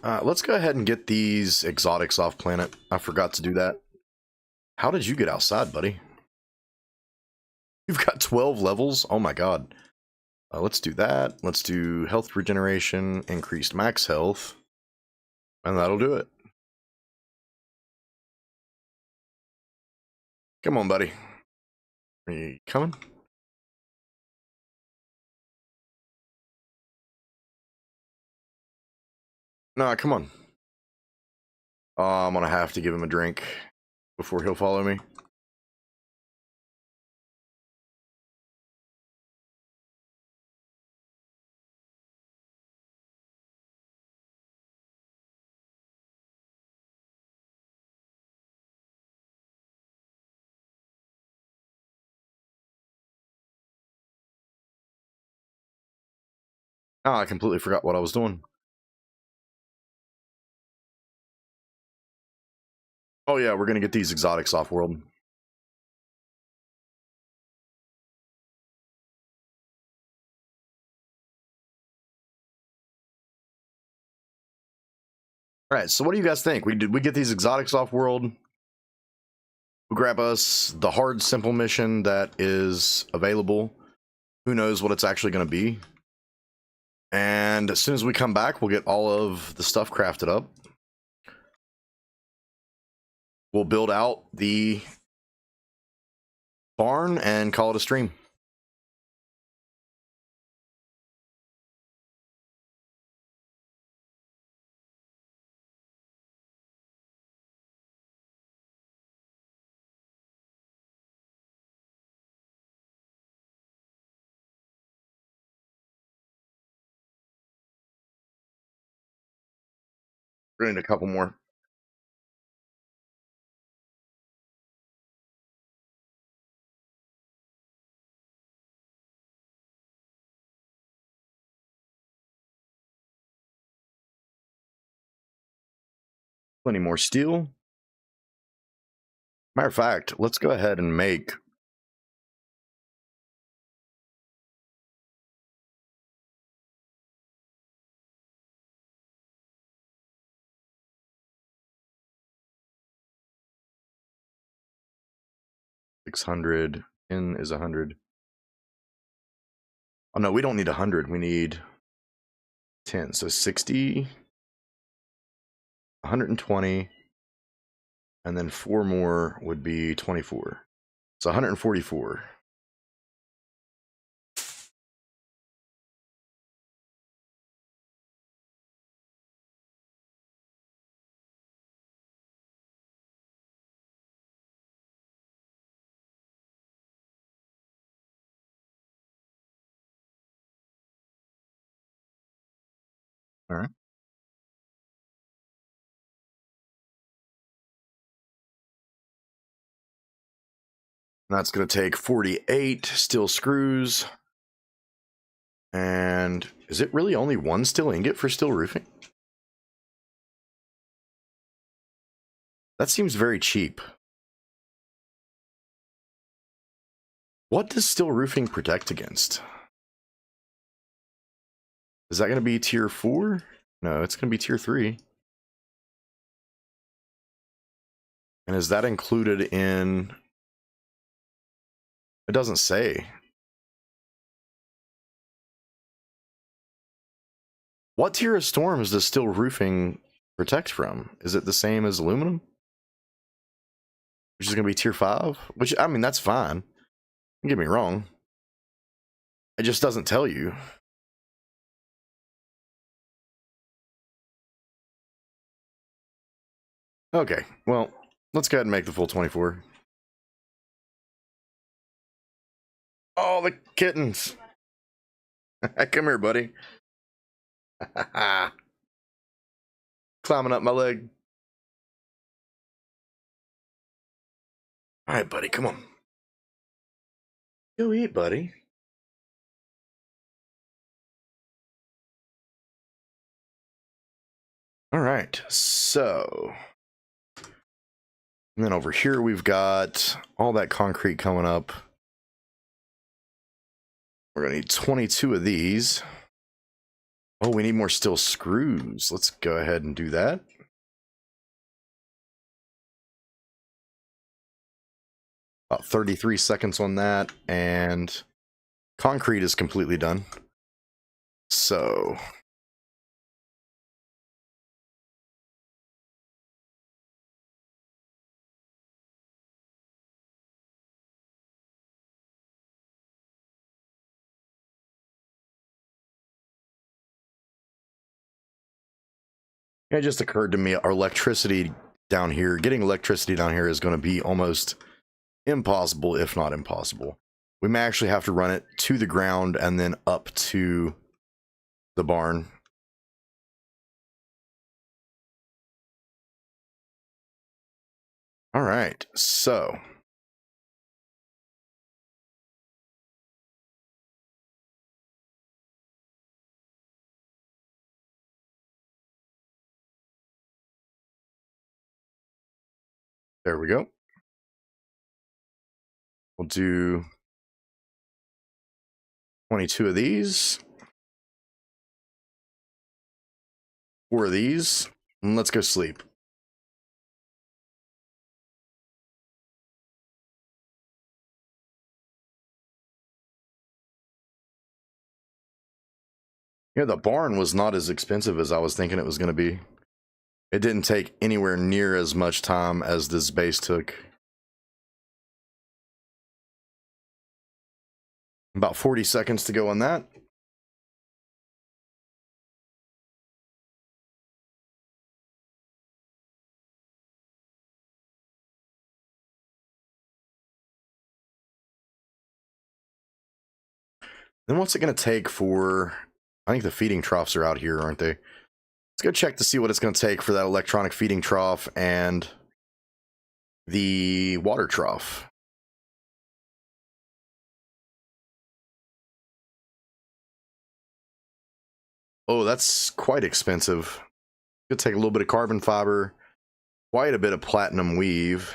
Let's go ahead and get these exotics off planet. I forgot to do that. How did you get outside, buddy? You've got 12 levels? Oh my god. Let's do that. Let's do health regeneration, increased max health. And that'll do it. Come on, buddy. Are you coming? No, come on. I'm gonna have to give him a drink before he'll follow me. Oh, I completely forgot what I was doing. Oh yeah, we're gonna get these exotics off world. All right, so what do you guys think? We get these exotics off world? We'll grab us the hard simple mission that is available. Who knows what it's actually going to be? And as soon as we come back, we'll get all of the stuff crafted up. We'll build out the barn and call it a stream. We're gonna need a couple more. Plenty more steel. Matter of fact, let's go ahead and make $600. In is 100. Oh no, we don't need 100. We need 10. So 60, 120, and then 4 more would be 24. So 144. All right. That's going to take 48 steel screws. And is it really only one steel ingot for steel roofing? That seems very cheap. What does steel roofing protect against? Is that going to be tier 4? No, it's going to be tier 3. And is that included in... It doesn't say. What tier of storms does steel roofing protect from? Is it the same as aluminum? Which is going to be tier 5? Which, I mean, that's fine. Don't get me wrong. It just doesn't tell you. Okay, well, let's go ahead and make the full 24. Oh, the kittens. Come here, buddy. Climbing up my leg. All right, buddy, come on. Go eat, buddy. All right, so... And then over here, we've got all that concrete coming up. We're going to need 22 of these. Oh, we need more steel screws. Let's go ahead and do that. About 33 seconds on that, and concrete is completely done. So... It just occurred to me, our electricity down here, getting electricity down here is going to be almost impossible, if not impossible. We may actually have to run it to the ground and then up to the barn. All right, so... There we go. We'll do 22 of these. 4 of these. And let's go sleep. Yeah, the barn was not as expensive as I was thinking it was going to be. It didn't take anywhere near as much time as this base took. About 40 seconds to go on that. Then what's it going to take for... I think the feeding troughs are out here, aren't they? Let's go check to see what it's going to take for that electronic feeding trough and the water trough. Oh, that's quite expensive. It'll take a little bit of carbon fiber, quite a bit of platinum weave,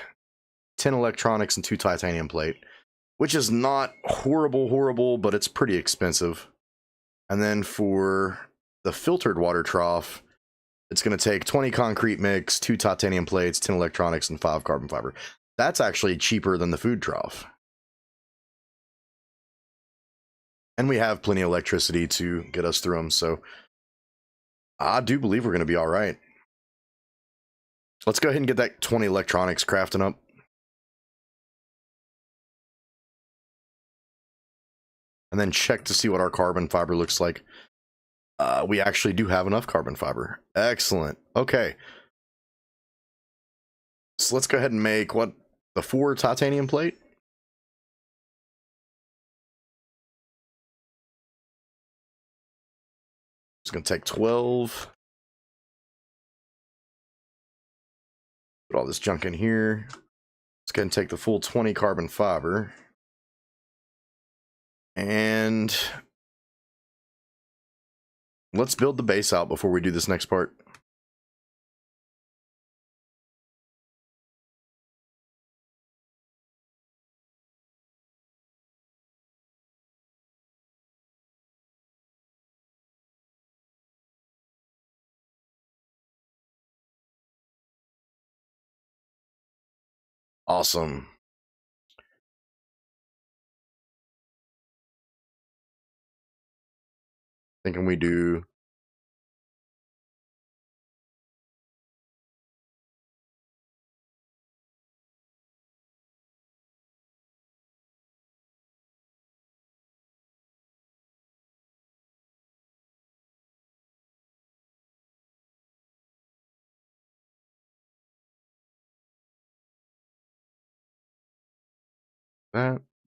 10 electronics, and 2 titanium plate, which is not horrible, but it's pretty expensive. And then for the filtered water trough, it's going to take 20 concrete mix, 2 titanium plates, 10 electronics, and 5 carbon fiber. That's actually cheaper than the food trough. And we have plenty of electricity to get us through them, so I do believe we're going to be all right. Let's go ahead and get that 20 electronics crafting up. And then check to see what our carbon fiber looks like. We actually do have enough carbon fiber. Excellent. Okay. So let's go ahead and make, what, the 4 titanium plate? It's going to take 12. Put all this junk in here. Let's go ahead and take the full 20 carbon fiber. And let's build the base out before we do this next part. Awesome. Thinking we do...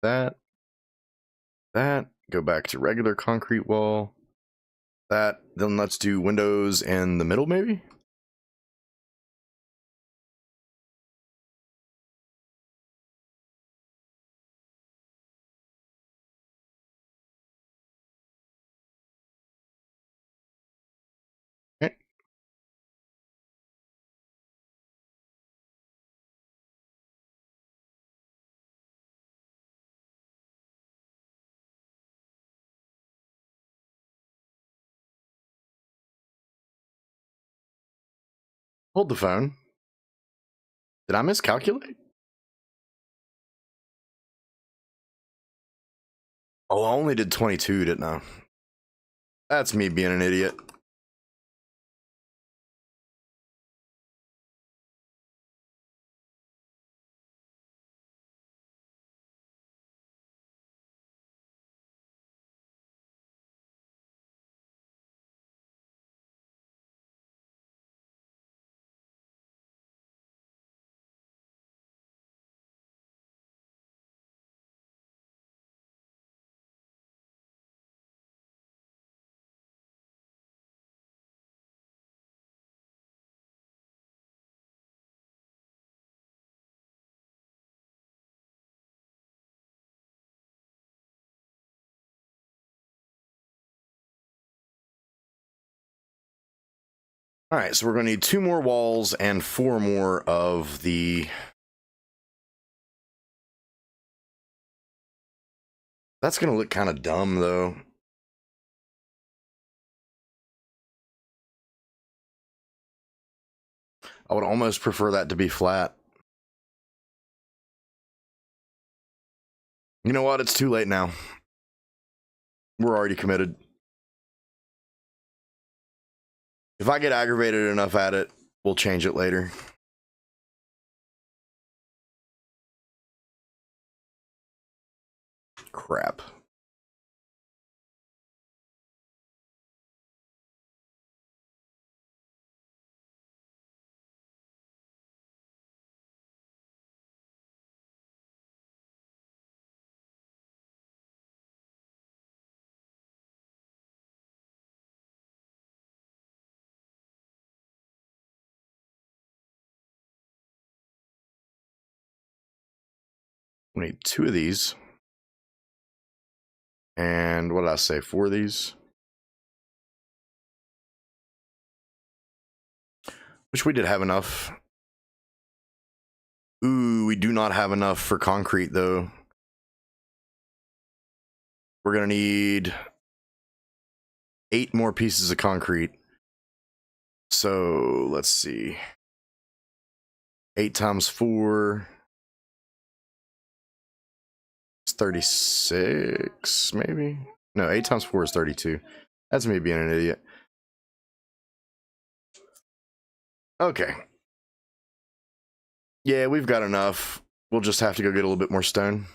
that. Go back to regular concrete wall. That. Then let's do windows in the middle, maybe? Okay. Hold the phone. Did I miscalculate? Oh, I only did 22, didn't I? That's me being an idiot. All right, so we're going to need 2 more walls and 4 more of the... That's going to look kind of dumb, though. I would almost prefer that to be flat. You know what? It's too late now. We're already committed. If I get aggravated enough at it, we'll change it later. Crap. We need 2 of these. And what did I say? 4 of these? Which we did have enough. Ooh, we do not have enough for concrete, though. We're going to need 8 more pieces of concrete. So, let's see. 8 times 4... 36, maybe? No, 8 times 4 is 32. That's me being an idiot. Okay. Yeah, we've got enough. We'll just have to go get a little bit more stone.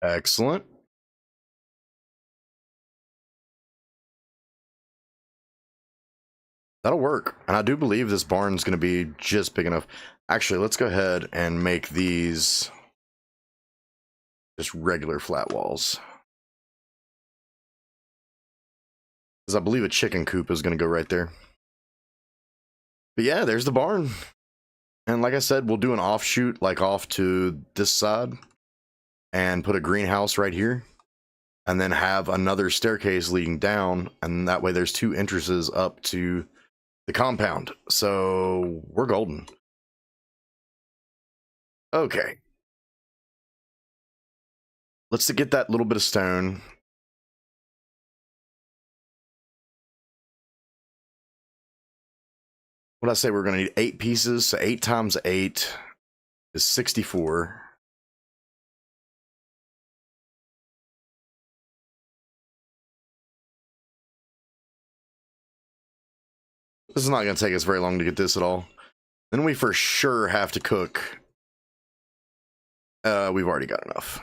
Excellent. That'll work. And I do believe this barn's going to be just big enough. Actually, let's go ahead and make these just regular flat walls. Because I believe a chicken coop is going to go right there. But yeah, there's the barn. And like I said, we'll do an offshoot, like off to this side. And put a greenhouse right here. And then have another staircase leading down. And that way there's 2 entrances up to the compound. So we're golden. Okay. Let's get that little bit of stone. What did I say? We're going to need 8 pieces. So 8 times 8 is 64. This is not going to take us very long to get this at all. Then we for sure have to cook. We've already got enough.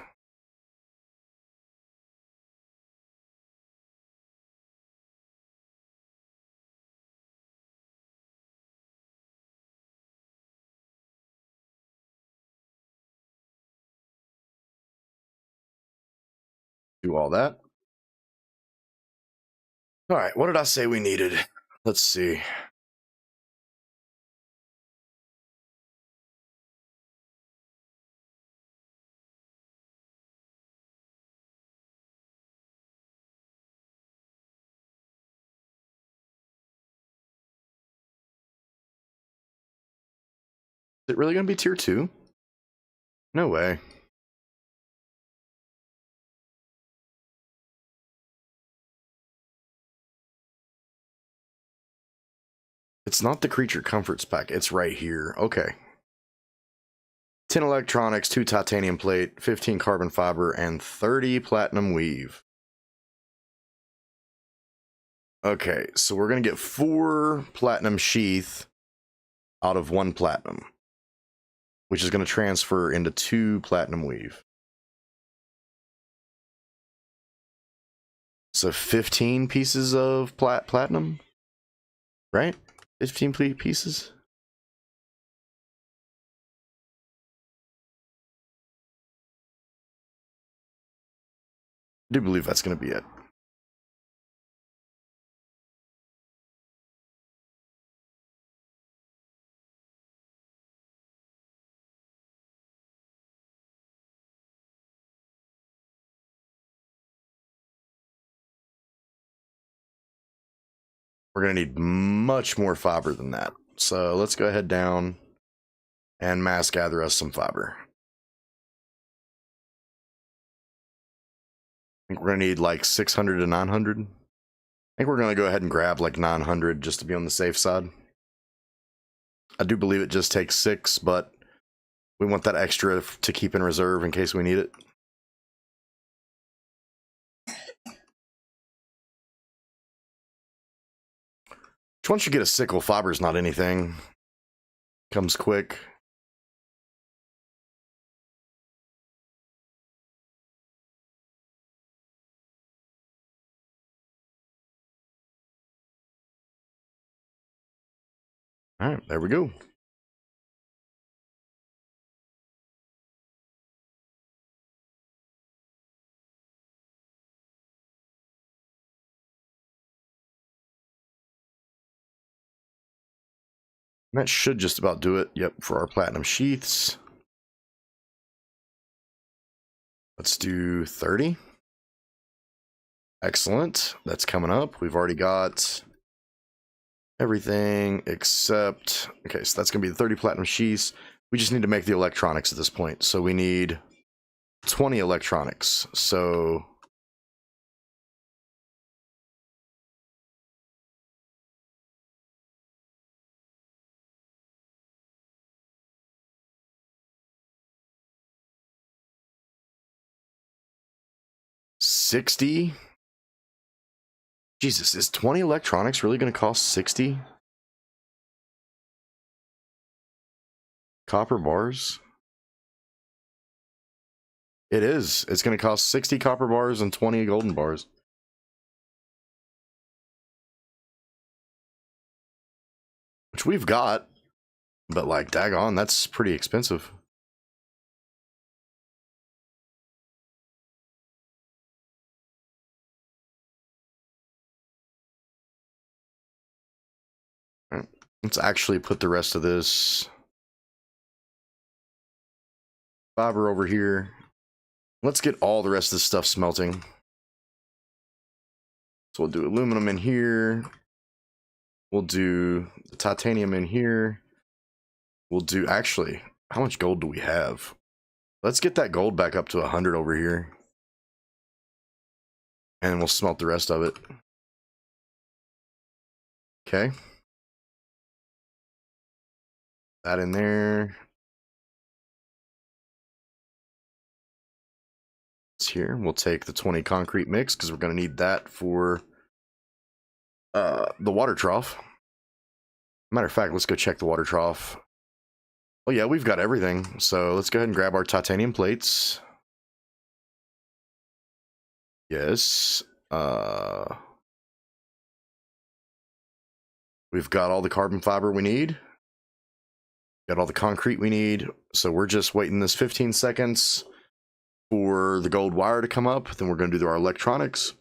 Do all that. All right, what did I say we needed? Let's see. Is it really going to be tier 2? No way. It's not the creature comforts pack. It's right here. Okay. 10 electronics, 2 titanium plate, 15 carbon fiber, and 30 platinum weave. Okay, so we're going to get 4 platinum sheath out of 1 platinum, which is going to transfer into 2 platinum weave. So 15 pieces of platinum, right? 15 pieces. I do believe that's going to be it. We're going to need much more fiber than that. So let's go ahead down and mass gather us some fiber. think we're going to need like 600 to 900. I think we're going to go ahead and grab like 900 just to be on the safe side. I do believe it just takes 6, but we want that extra to keep in reserve in case we need it. Once you get a sickle, fiber's not anything. Comes quick. All right, there we go. That should just about do it. Yep, for our platinum sheaths. Let's do 30. Excellent. That's coming up. We've already got everything except... Okay, so that's going to be the 30 platinum sheaths. We just need to make the electronics at this point. So we need 20 electronics. So... $60. Jesus, is 20 electronics really going to cost 60 copper bars? It is. It's going to cost 60 copper bars and 20 golden bars. Which we've got, but like, daggone, that's pretty expensive. All right, let's actually put the rest of this fiber over here. Let's get all the rest of this stuff smelting. So we'll do aluminum in here. We'll do the titanium in here. We'll do, actually, how much gold do we have? Let's get that gold back up to 100 over here. And we'll smelt the rest of it. Okay. That in there. It's here. We'll take the 20 concrete mix because we're going to need that for the water trough. Matter of fact, let's go check the water trough. Oh yeah, we've got everything. So let's go ahead and grab our titanium plates. Yes. We've got all the carbon fiber we need. Got all the concrete we need. So we're just waiting this 15 seconds for the gold wire to come up. Then we're going to do our electronics.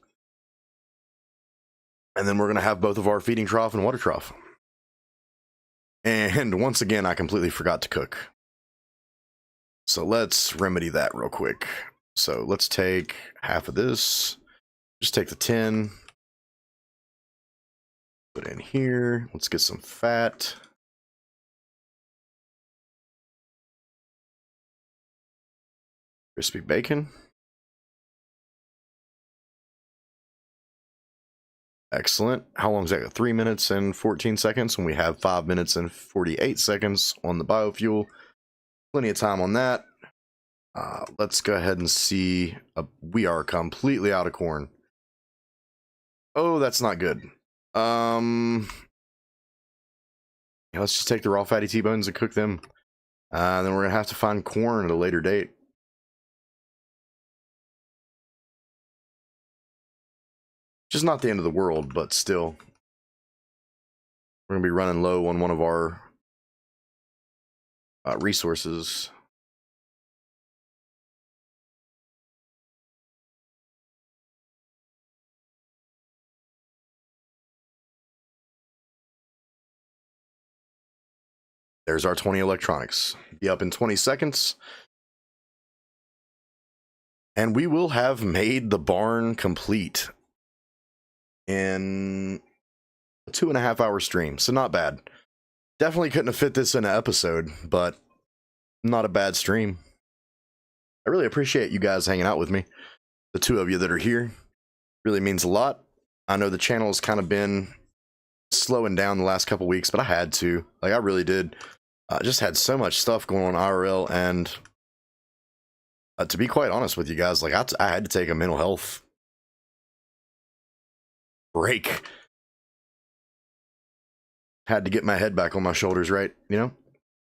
And then we're going to have both of our feeding trough and water trough. And once again, I completely forgot to cook. So let's remedy that real quick. So let's take half of this. Just take the 10. Put in here. Let's get some fat. Crispy bacon. Excellent. How long is that? 3 minutes and 14 seconds, and we have 5 minutes and 48 seconds on the biofuel. Plenty of time on that. Let's go ahead and see. We are completely out of corn. Oh, that's not good. Yeah, let's just take the raw fatty T-bones and cook them. Then we're going to have to find corn at a later date. Just not the end of the world, but still. We're going to be running low on one of our resources. There's our 20 electronics. Be up in 20 seconds. And we will have made the barn complete in a 2.5 hour stream. So not bad. Definitely couldn't have fit this in an episode, but not a bad stream. I really appreciate you guys hanging out with me. the two of you that are here. Really means a lot. I know the channel has kind of been slowing down the last couple weeks, but I had to. Like, I really did. I just had so much stuff going on IRL, and to be quite honest with you guys, like, I had to take a mental health break. Had to get my head back on my shoulders, right? You know?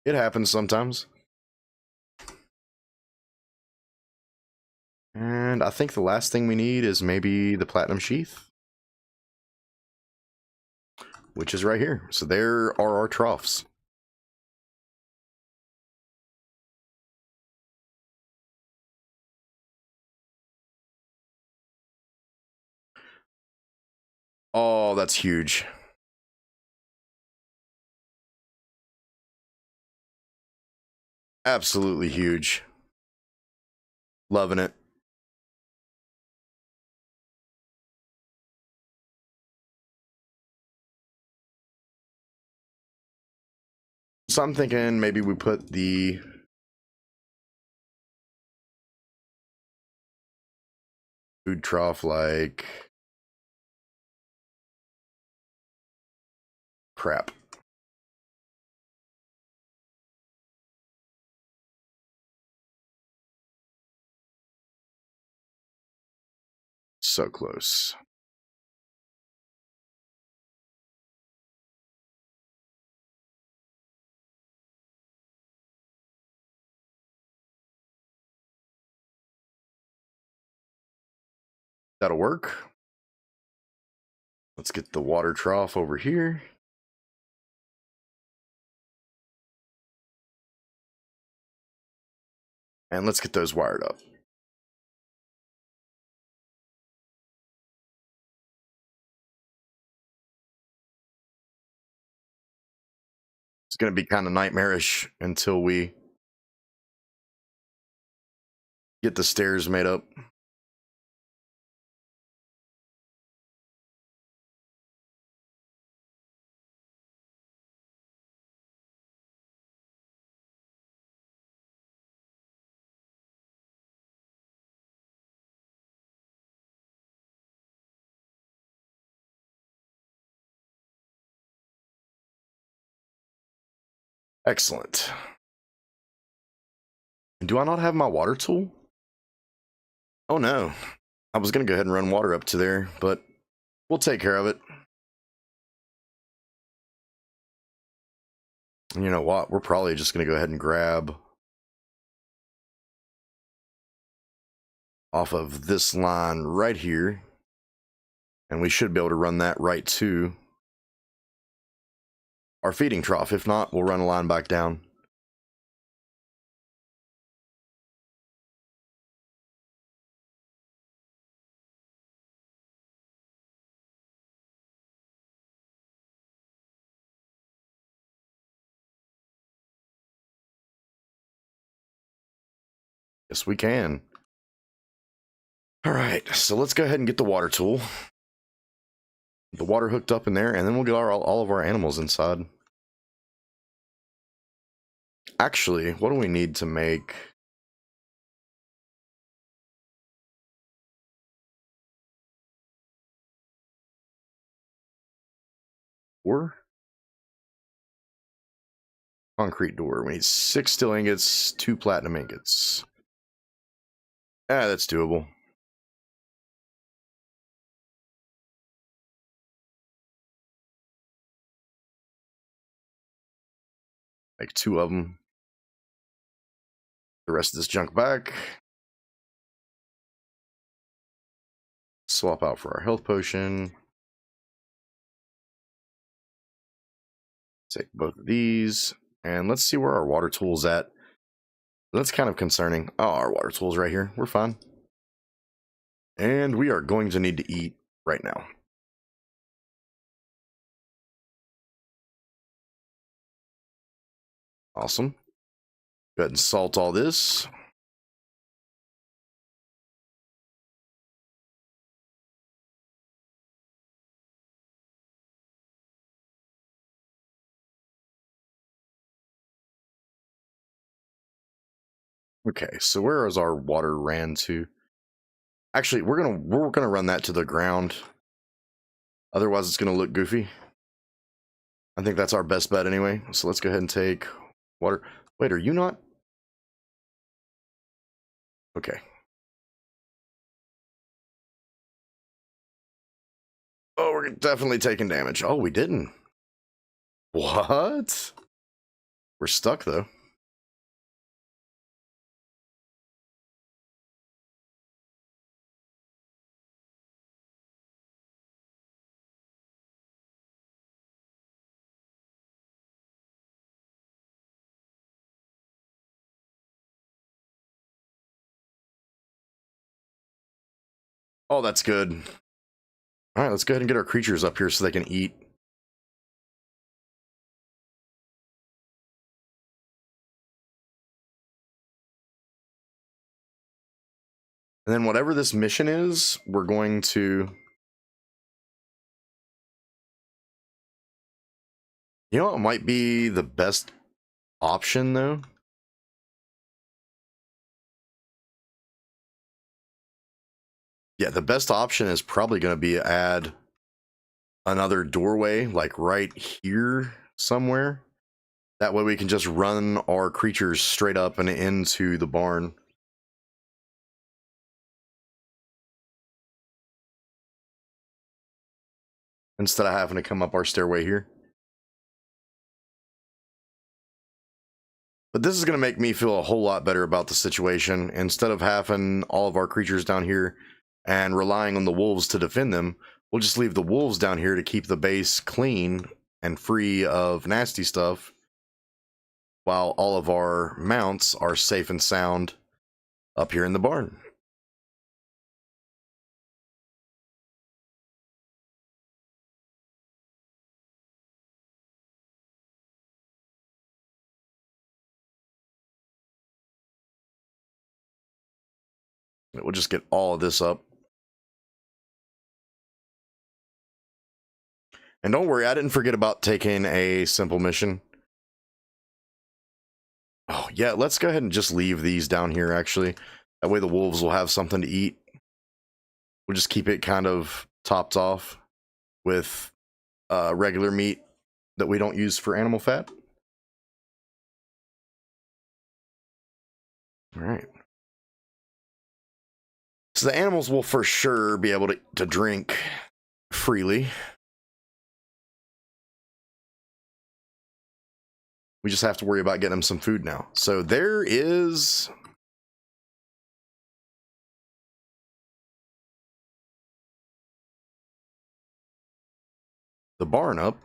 It happens sometimes. And I think the last thing we need is maybe the platinum sheath, which is right here. So there are our troughs. Oh, that's huge. Absolutely huge. Loving it. So I'm thinking maybe we put the food trough like crap. So close. That'll work. Let's get the water trough over here. And let's get those wired up. It's going to be kind of nightmarish until we get the stairs made up. Excellent. Do I not have my water tool? Oh no. I was going to go ahead and run water up to there, but we'll take care of it. And you know what? We're probably just going to go ahead and grab off of this line right here. And we should be able to run that right to our feeding trough. If not, we'll run a line back down. Yes, we can. All right, so let's go ahead and get the water tool. The water hooked up in there, and then we'll get all of our animals inside. Actually, what do we need to make? Door? Concrete door. We need 6 steel ingots, 2 platinum ingots. Ah, that's doable. Make 2 of them. The rest of this junk back. Swap out for our health potion. Take both of these. And let's see where our water tool's at. That's kind of concerning. Oh, our water tool's right here. We're fine. And we are going to need to eat right now. Awesome. Go ahead and salt all this. Okay, so where is our water ran to? Actually, we're gonna run that to the ground. Otherwise, it's gonna look goofy. I think that's our best bet anyway. So let's go ahead and take water. Wait, are you not? Okay. Oh, we're definitely taking damage. Oh, we didn't. What? We're stuck though. Oh, that's good. All right, let's go ahead and get our creatures up here so they can eat. And then whatever this mission is, we're going to... You know what might be the best option, though? Yeah, the best option is probably going to be add another doorway, like right here somewhere. That way we can just run our creatures straight up and into the barn. Instead of having to come up our stairway here. But this is going to make me feel a whole lot better about the situation. Instead of having all of our creatures down here and relying on the wolves to defend them, we'll just leave the wolves down here to keep the base clean and free of nasty stuff, while all of our mounts are safe and sound up here in the barn. We'll just get all of this up. And don't worry, I didn't forget about taking a simple mission. Oh, yeah, let's go ahead and just leave these down here, actually. That way the wolves will have something to eat. We'll just keep it kind of topped off with regular meat that we don't use for animal fat. All right. So the animals will for sure be able to drink freely. We just have to worry about getting them some food now. So there is... the barn up,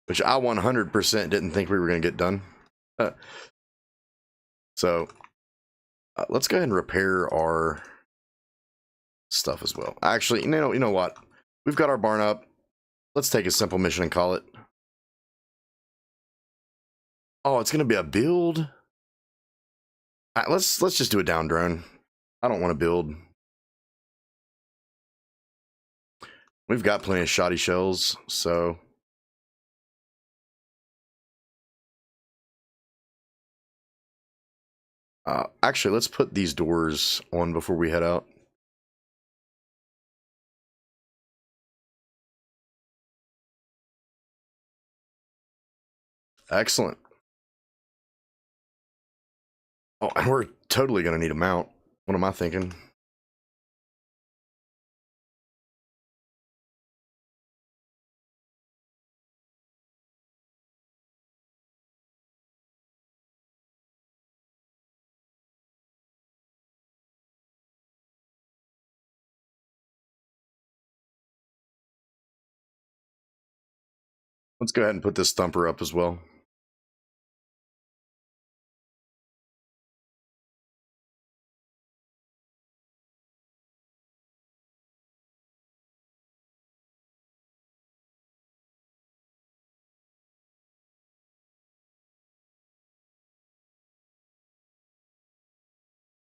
which I 100% didn't think we were going to get done. So let's go ahead and repair our stuff as well. Actually, you know what? We've got our barn up. Let's take a simple mission and call it. Oh, it's going to be a build. Let's just do a down drone. I don't want to build. We've got plenty of shoddy shells, so... actually, let's put these doors on before we head out. Excellent. Oh, and we're totally going to need a mount. What am I thinking? Let's go ahead and put this thumper up as well.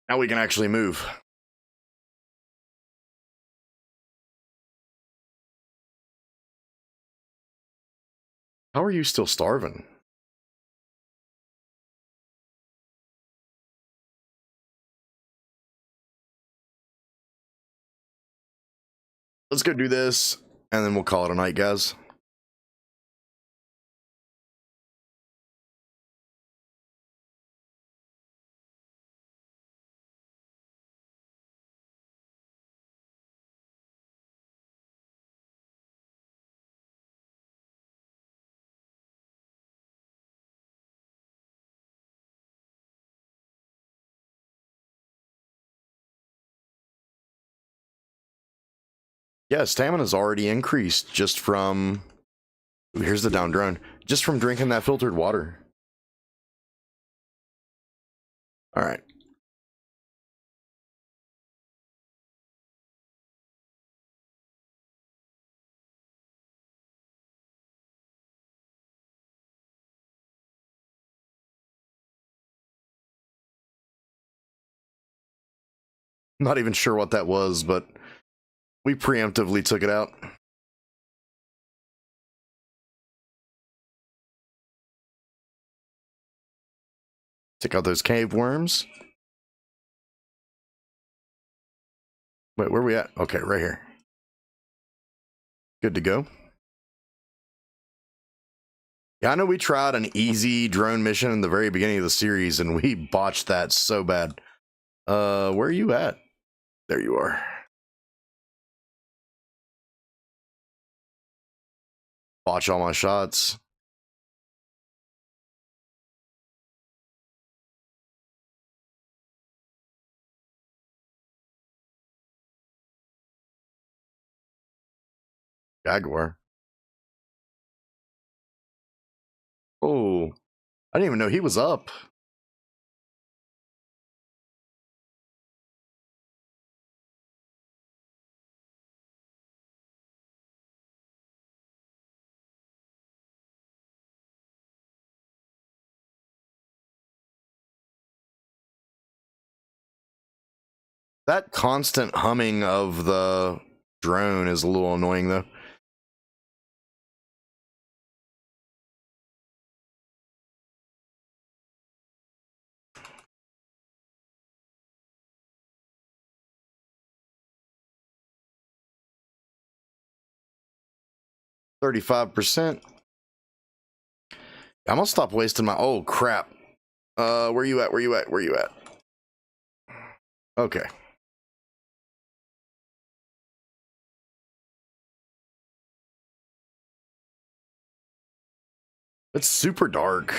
Now we can actually move. How are you still starving? let's go do this, and then we'll call it a night, guys. Yeah, stamina's already increased just from... Here's the down drone. Just from drinking that filtered water. All right. Not even sure what that was, but we preemptively took it out. Take out those cave worms. Wait, where are we at? Okay, right here. Good to go. Yeah, I know we tried an easy drone mission in the very beginning of the series, and we botched that so bad. Where are you at? There you are. Botch all my shots. Jaguar. Oh, I didn't even know he was up. That constant humming of the drone is a little annoying, though. %. I'm gonna stop wasting my... Oh, crap. Where you at? Where you at? Where you at? Okay. It's super dark.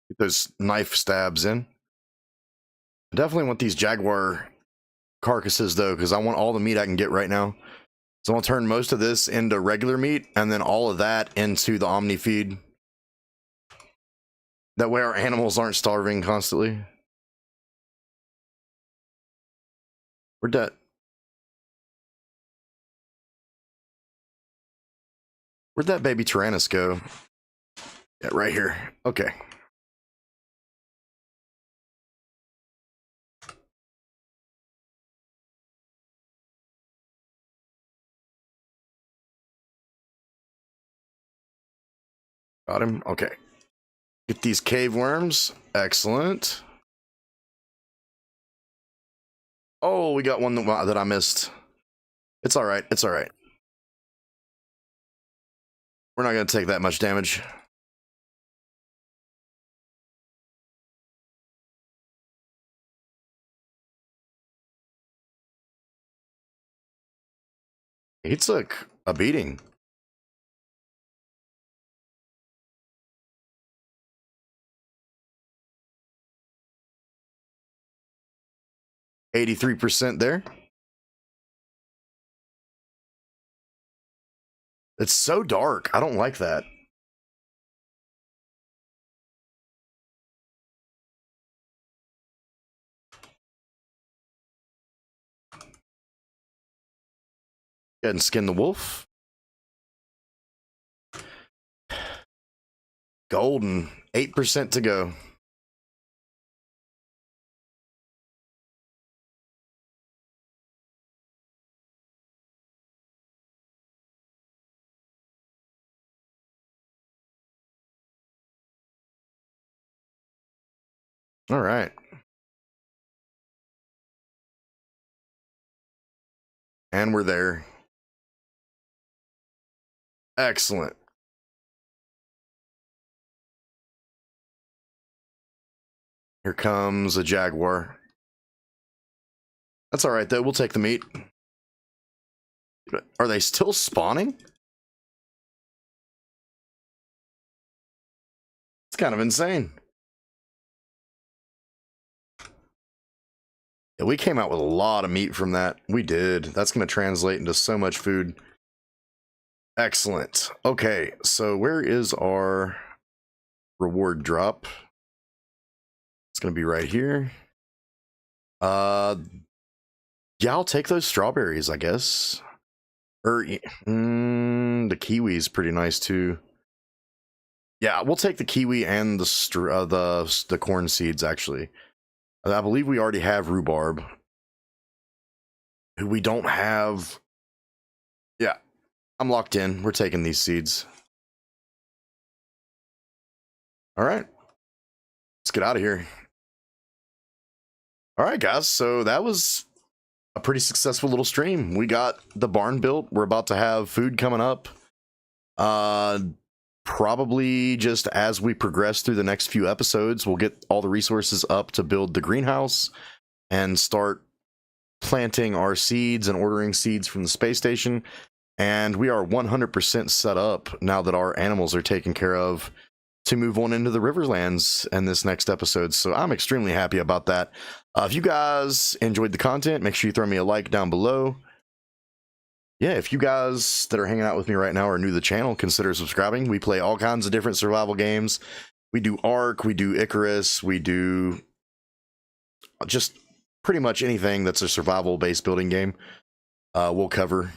Get those knife stabs in. I definitely want these jaguar carcasses, though, because I want all the meat I can get right now. So I'll turn most of this into regular meat, and then all of that into the Omni feed. That way our animals aren't starving constantly. Where'd that baby Tyrannus go? Yeah, right here. Okay. Got him. Okay. Get these cave worms. Excellent. Oh, we got one that I missed. It's all right. It's all right. We're not going to take that much damage. He took a beating. %83 there. It's so dark. I don't like that. Go ahead and skin the wolf. Golden. 8% to go. All right. And we're there. Excellent. Here comes a jaguar. That's all right, though. We'll take the meat. Are they still spawning? It's kind of insane. Yeah, we came out with a lot of meat from that. We did. That's going to translate into so much food. Excellent. Okay, so where is our reward drop? It's going to be right here. Yeah, I'll take those strawberries, I guess. Or the kiwi is pretty nice too. Yeah, we'll take the kiwi and the corn seeds actually. I believe we already have rhubarb. We don't have. Yeah, I'm locked in. We're taking these seeds. All right, let's get out of here. All right, guys. So that was a pretty successful little stream. We got the barn built. We're about to have food coming up. Probably just as we progress through the next few episodes, we'll get all the resources up to build the greenhouse and start planting our seeds and ordering seeds from the space station. And we are 100% set up now that our animals are taken care of to move on into the Riverlands in this next episode. So I'm extremely happy about that. If you guys enjoyed the content, make sure you throw me a like down below. Yeah, if you guys that are hanging out with me right now are new to the channel, consider subscribing. We play all kinds of different survival games. We do Ark, we do Icarus, we do just pretty much anything that's a survival-based building game. We'll cover,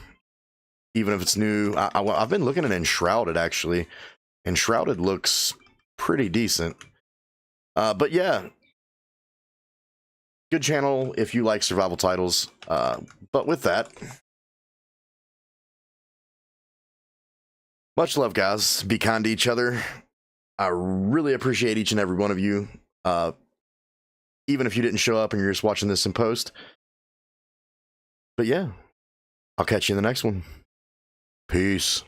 even if it's new. I've been looking at Enshrouded, actually. Enshrouded looks pretty decent. But yeah, good channel if you like survival titles. But with that, much love, guys. Be kind to each other. I really appreciate each and every one of you. Even if you didn't show up and you're just watching this in post. But yeah, I'll catch you in the next one. Peace.